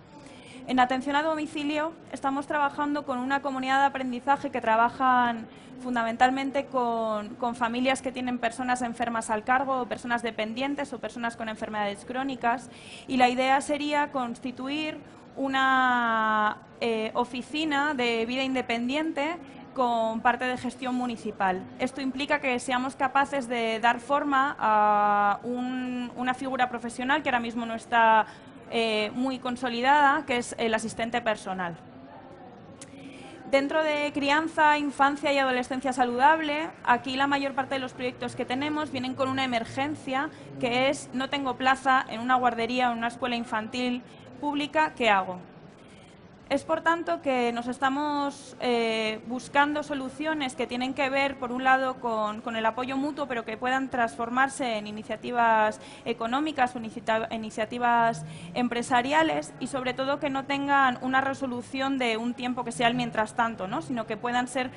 En atención a domicilio estamos trabajando con una comunidad de aprendizaje que trabajan fundamentalmente con familias que tienen personas enfermas al cargo o personas dependientes o personas con enfermedades crónicas, y la idea sería constituir una oficina de vida independiente con parte de gestión municipal. Esto implica que seamos capaces de dar forma a una figura profesional que ahora mismo no está muy consolidada, que es el asistente personal. Dentro de crianza, infancia y adolescencia saludable, aquí la mayor parte de los proyectos que tenemos vienen con una emergencia, que es: no tengo plaza en una guardería o en una escuela infantil pública, ¿qué hago? Es por tanto que nos estamos buscando soluciones que tienen que ver, por un lado, con el apoyo mutuo, pero que puedan transformarse en iniciativas económicas o iniciativas empresariales, y sobre todo que no tengan una resolución de un tiempo que sea el mientras tanto, ¿no? Sino que puedan ser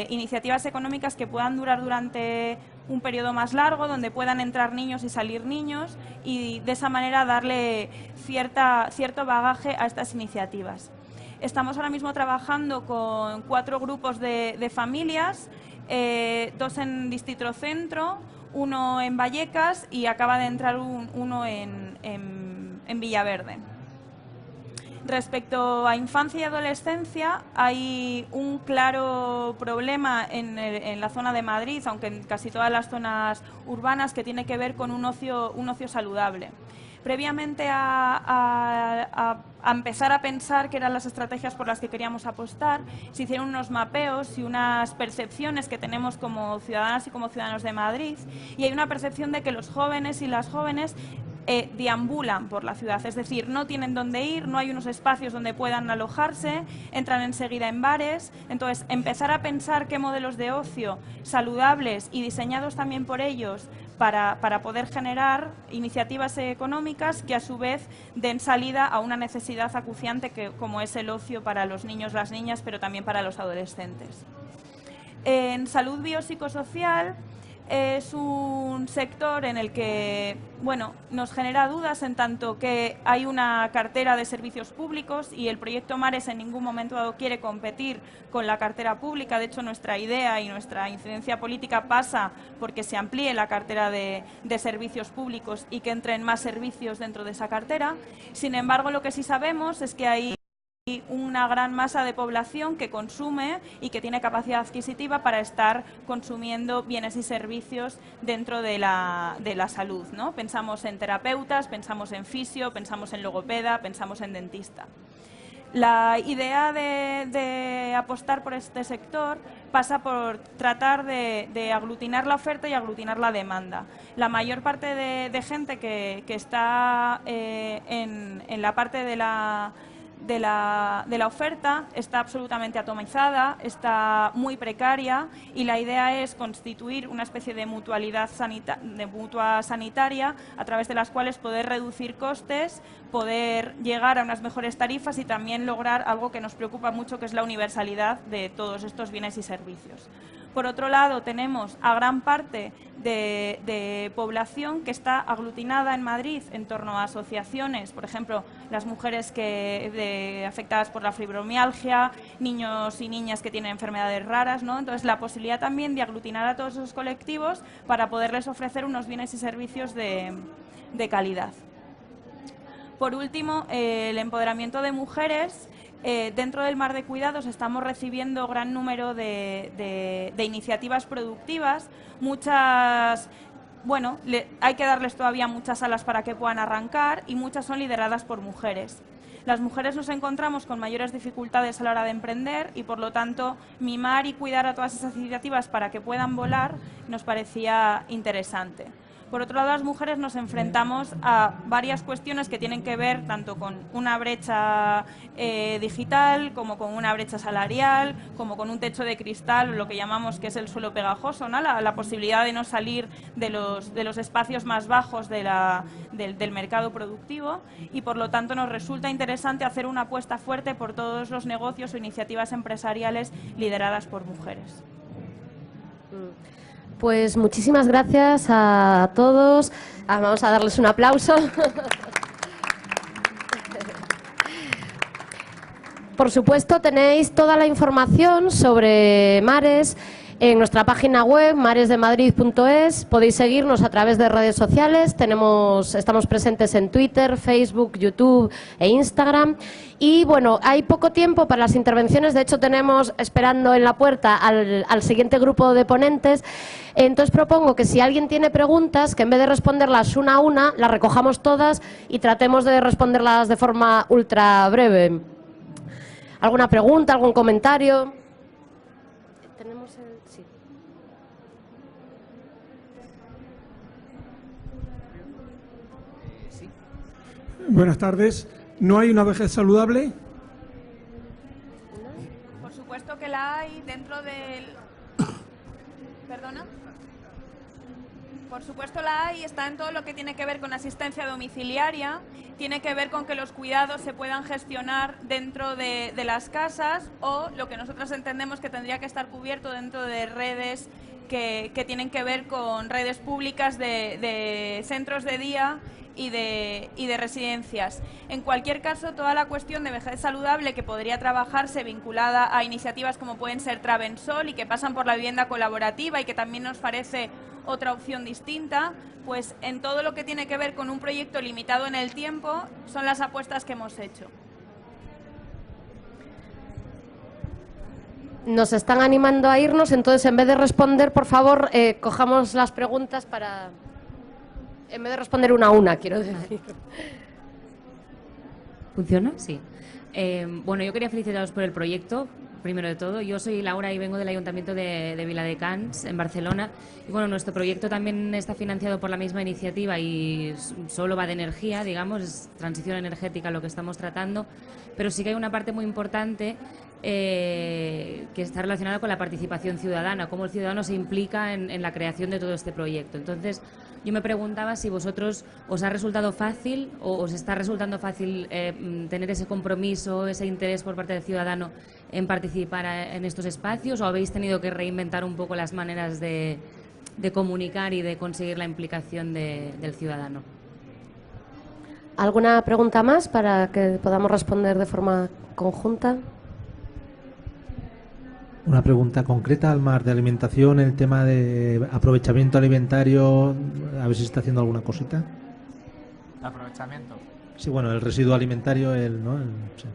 iniciativas económicas que puedan durar durante un periodo más largo, donde puedan entrar niños y salir niños, y de esa manera darle cierto bagaje a estas iniciativas. Estamos ahora mismo trabajando con 4 grupos de familias, 2 en Distrito Centro, 1 en Vallecas y acaba de entrar uno en Villaverde. Respecto a infancia y adolescencia, hay un claro problema en la zona de Madrid, aunque en casi todas las zonas urbanas, que tiene que ver con un ocio saludable. Previamente a empezar a pensar qué eran las estrategias por las que queríamos apostar, se hicieron unos mapeos y unas percepciones que tenemos como ciudadanas y como ciudadanos de Madrid, y hay una percepción de que los jóvenes y las jóvenes deambulan por la ciudad, es decir, no tienen dónde ir, no hay unos espacios donde puedan alojarse, entran enseguida en bares. Entonces, empezar a pensar qué modelos de ocio saludables y diseñados también por ellos para poder generar iniciativas económicas que a su vez den salida a una necesidad acuciante como es el ocio para los niños, las niñas, pero también para los adolescentes. En salud biopsicosocial es un sector en el que, bueno, nos genera dudas en tanto que hay una cartera de servicios públicos y el proyecto Mares en ningún momento dado quiere competir con la cartera pública. De hecho, nuestra idea y nuestra incidencia política pasa porque se amplíe la cartera de servicios públicos y que entren más servicios dentro de esa cartera. Sin embargo, lo que sí sabemos es que hay una gran masa de población que consume y que tiene capacidad adquisitiva para estar consumiendo bienes y servicios dentro de la salud, ¿no? Pensamos en terapeutas, pensamos en fisio, pensamos en logopeda, pensamos en dentista. La idea de apostar por este sector pasa por tratar de aglutinar la oferta y aglutinar la demanda. La mayor parte de gente que está en la parte de la oferta está absolutamente atomizada, está muy precaria y la idea es constituir una especie de mutua sanitaria a través de las cuales poder reducir costes, poder llegar a unas mejores tarifas y también lograr algo que nos preocupa mucho, que es la universalidad de todos estos bienes y servicios. Por otro lado, tenemos a gran parte de población que está aglutinada en Madrid en torno a asociaciones, por ejemplo, las mujeres afectadas por la fibromialgia, niños y niñas que tienen enfermedades raras, ¿no? Entonces, la posibilidad también de aglutinar a todos esos colectivos para poderles ofrecer unos bienes y servicios de calidad. Por último, el empoderamiento de mujeres. Dentro del mar de cuidados estamos recibiendo gran número de iniciativas productivas, muchas, bueno, hay que darles todavía muchas alas para que puedan arrancar y muchas son lideradas por mujeres. Las mujeres nos encontramos con mayores dificultades a la hora de emprender y, por lo tanto, mimar y cuidar a todas esas iniciativas para que puedan volar nos parecía interesante. Por otro lado, las mujeres nos enfrentamos a varias cuestiones que tienen que ver tanto con una brecha digital, como con una brecha salarial, como con un techo de cristal, lo que llamamos que es el suelo pegajoso, ¿no? La posibilidad de no salir de los espacios más bajos del mercado productivo y, por lo tanto, nos resulta interesante hacer una apuesta fuerte por todos los negocios o iniciativas empresariales lideradas por mujeres. Pues muchísimas gracias a todos. Vamos a darles un aplauso. Por supuesto, tenéis toda la información sobre Mares en nuestra página web, maresdemadrid.es. Podéis seguirnos a través de redes sociales. Estamos presentes en Twitter, Facebook, YouTube e Instagram. Y bueno, hay poco tiempo para las intervenciones. De hecho, tenemos esperando en la puerta al siguiente grupo de ponentes. Entonces propongo que si alguien tiene preguntas, que en vez de responderlas una a una, las recojamos todas y tratemos de responderlas de forma ultra breve. ¿Alguna pregunta, algún comentario? Sí. Buenas tardes. ¿No hay una vejez saludable? Por supuesto que la hay dentro del... ¿Perdona? Por supuesto la hay, está en todo lo que tiene que ver con asistencia domiciliaria, tiene que ver con que los cuidados se puedan gestionar dentro de las casas o lo que nosotros entendemos que tendría que estar cubierto dentro de redes que tienen que ver con redes públicas de centros de día y de residencias. En cualquier caso, toda la cuestión de vejez saludable que podría trabajarse vinculada a iniciativas como pueden ser Travensol y que pasan por la vivienda colaborativa y que también nos parece otra opción distinta, pues en todo lo que tiene que ver con un proyecto limitado en el tiempo son las apuestas que hemos hecho. Nos están animando a irnos, entonces en vez de responder, por favor, cojamos las preguntas para... En vez de responder una a una, quiero decir. ¿Funciona? Sí. Bueno, yo quería felicitaros por el proyecto, primero de todo. Yo soy Laura y vengo del Ayuntamiento de Viladecans, en Barcelona. Y bueno, nuestro proyecto también está financiado por la misma iniciativa y solo va de energía, digamos, es transición energética lo que estamos tratando. Pero sí que hay una parte muy importante que está relacionada con la participación ciudadana, cómo el ciudadano se implica en la creación de todo este proyecto. Entonces, yo me preguntaba si vosotros os ha resultado fácil o os está resultando fácil tener ese compromiso, ese interés por parte del ciudadano en participar en estos espacios, o habéis tenido que reinventar un poco las maneras de comunicar y de conseguir la implicación del ciudadano. ¿Alguna pregunta más para que podamos responder de forma conjunta? Una pregunta concreta al mar de alimentación, el tema de aprovechamiento alimentario, a ver si se está haciendo alguna cosita. ¿Aprovechamiento? Sí, bueno, el residuo alimentario, sí.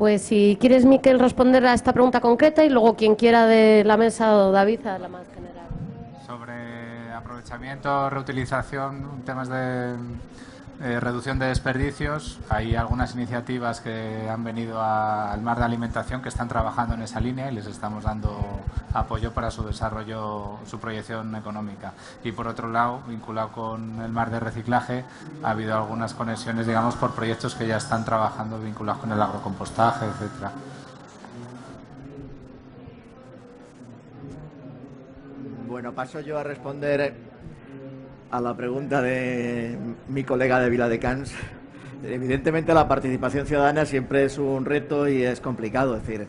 Pues si quieres, Miquel, responder a esta pregunta concreta y luego quien quiera de la mesa o David a la más general. Sobre aprovechamiento, reutilización, temas de reducción de desperdicios, hay algunas iniciativas que han venido al Mar de Alimentación que están trabajando en esa línea y les estamos dando apoyo para su desarrollo, su proyección económica. Y por otro lado, vinculado con el Mar de Reciclaje, ha habido algunas conexiones, digamos, por proyectos que ya están trabajando vinculados con el agrocompostaje, etcétera. Bueno, paso yo a responder a la pregunta de mi colega de Viladecans. Evidentemente la participación ciudadana siempre es un reto y es complicado. Es decir,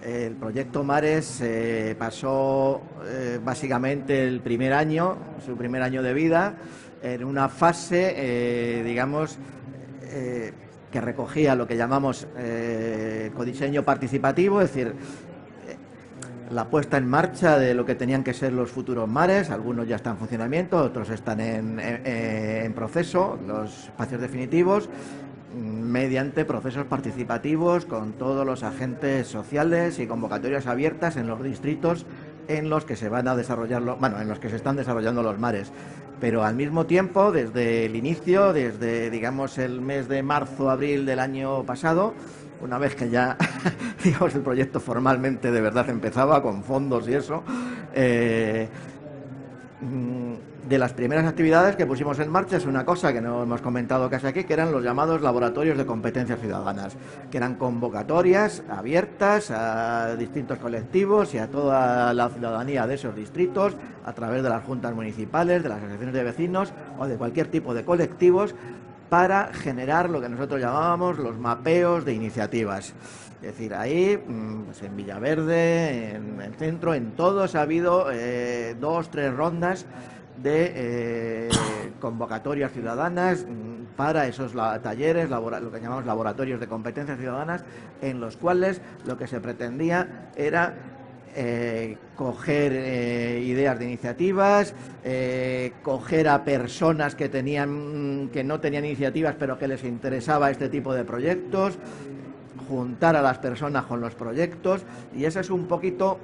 el proyecto Mares pasó básicamente el primer año, su primer año de vida, en una fase, digamos, que recogía lo que llamamos codiseño participativo, es decir, la puesta en marcha de lo que tenían que ser los futuros mares. Algunos ya están en funcionamiento, otros están en proceso, los espacios definitivos, mediante procesos participativos con todos los agentes sociales y convocatorias abiertas en los distritos en los que se van a desarrollar, en los que se están desarrollando los mares. Pero al mismo tiempo, desde el inicio, desde digamos el mes de marzo-abril del año pasado, una vez que ya digamos el proyecto formalmente de verdad empezaba con fondos y eso, de las primeras actividades que pusimos en marcha es una cosa que no hemos comentado casi aquí, que eran los llamados laboratorios de competencias ciudadanas, que eran convocatorias abiertas a distintos colectivos y a toda la ciudadanía de esos distritos, a través de las juntas municipales, de las asociaciones de vecinos o de cualquier tipo de colectivos, para generar lo que nosotros llamábamos los mapeos de iniciativas. Es decir, ahí, pues en Villaverde, en el centro, en todos ha habido 2, 3 rondas de convocatorias ciudadanas para esos talleres, lo que llamamos laboratorios de competencias ciudadanas, en los cuales lo que se pretendía era coger ideas de iniciativas, coger a personas que no tenían iniciativas pero que les interesaba este tipo de proyectos, juntar a las personas con los proyectos, y esa es un poquito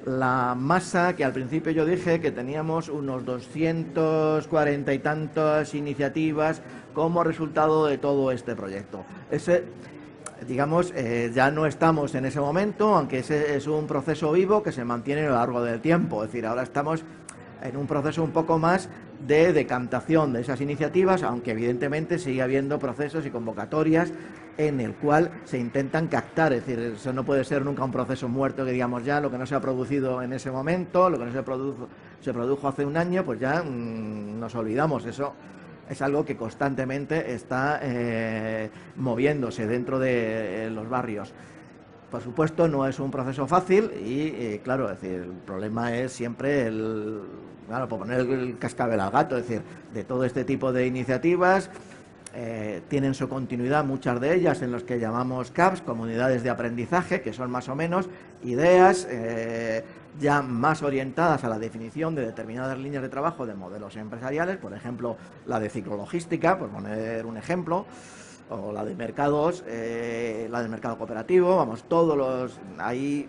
la masa que al principio yo dije que teníamos unos 240 y tantas iniciativas como resultado de todo este proyecto. Digamos, ya no estamos en ese momento, aunque ese es un proceso vivo que se mantiene a lo largo del tiempo. Es decir, ahora estamos en un proceso un poco más de decantación de esas iniciativas, aunque evidentemente sigue habiendo procesos y convocatorias en el cual se intentan captar. Es decir, eso no puede ser nunca un proceso muerto que digamos ya lo que no se ha producido en ese momento, lo que no se produjo hace un año, pues ya nos olvidamos. Eso es algo que constantemente está moviéndose dentro de los barrios. Por supuesto, no es un proceso fácil y, claro, es decir, el problema es siempre por poner el cascabel al gato, es decir, de todo este tipo de iniciativas tienen su continuidad, muchas de ellas en los que llamamos CAPs, comunidades de aprendizaje, que son más o menos ideas ya más orientadas a la definición de determinadas líneas de trabajo de modelos empresariales, por ejemplo, la de ciclologística, por poner un ejemplo, o la de mercados, la del mercado cooperativo, vamos, todos los... Ahí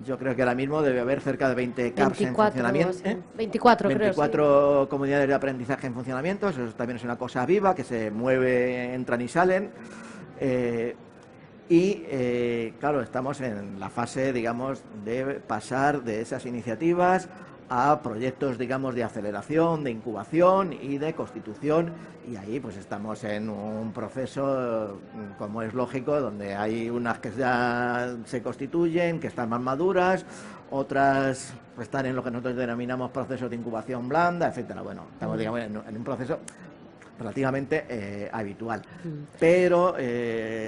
yo creo que ahora mismo debe haber cerca de 20 CAPs en funcionamiento. 24, creo. 24 comunidades de aprendizaje en funcionamiento, eso también es una cosa viva, que se mueve, entran y salen. Claro, estamos en la fase, digamos, de pasar de esas iniciativas a proyectos, digamos, de aceleración, de incubación y de constitución, y ahí pues estamos en un proceso, como es lógico, donde hay unas que ya se constituyen, que están más maduras, otras están en lo que nosotros denominamos procesos de incubación blanda, etcétera. Bueno, estamos, digamos, en un proceso relativamente habitual, pero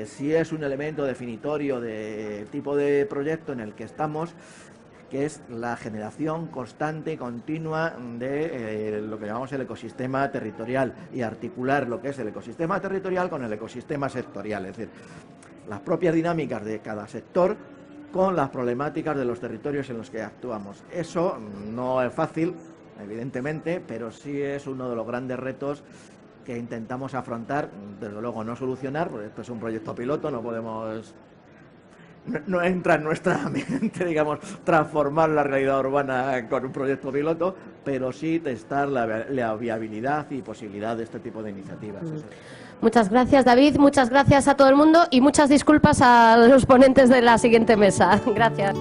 sí es un elemento definitorio de tipo de proyecto en el que estamos, que es la generación constante y continua de lo que llamamos el ecosistema territorial, y articular lo que es el ecosistema territorial con el ecosistema sectorial, es decir, las propias dinámicas de cada sector con las problemáticas de los territorios en los que actuamos. Eso no es fácil, evidentemente, pero sí es uno de los grandes retos que intentamos afrontar, desde luego no solucionar, porque esto es un proyecto piloto, no podemos... No entra en nuestra mente, digamos, transformar la realidad urbana con un proyecto piloto, pero sí testar la viabilidad y posibilidad de este tipo de iniciativas. Muchas gracias, David. Muchas gracias a todo el mundo y muchas disculpas a los ponentes de la siguiente mesa. Gracias.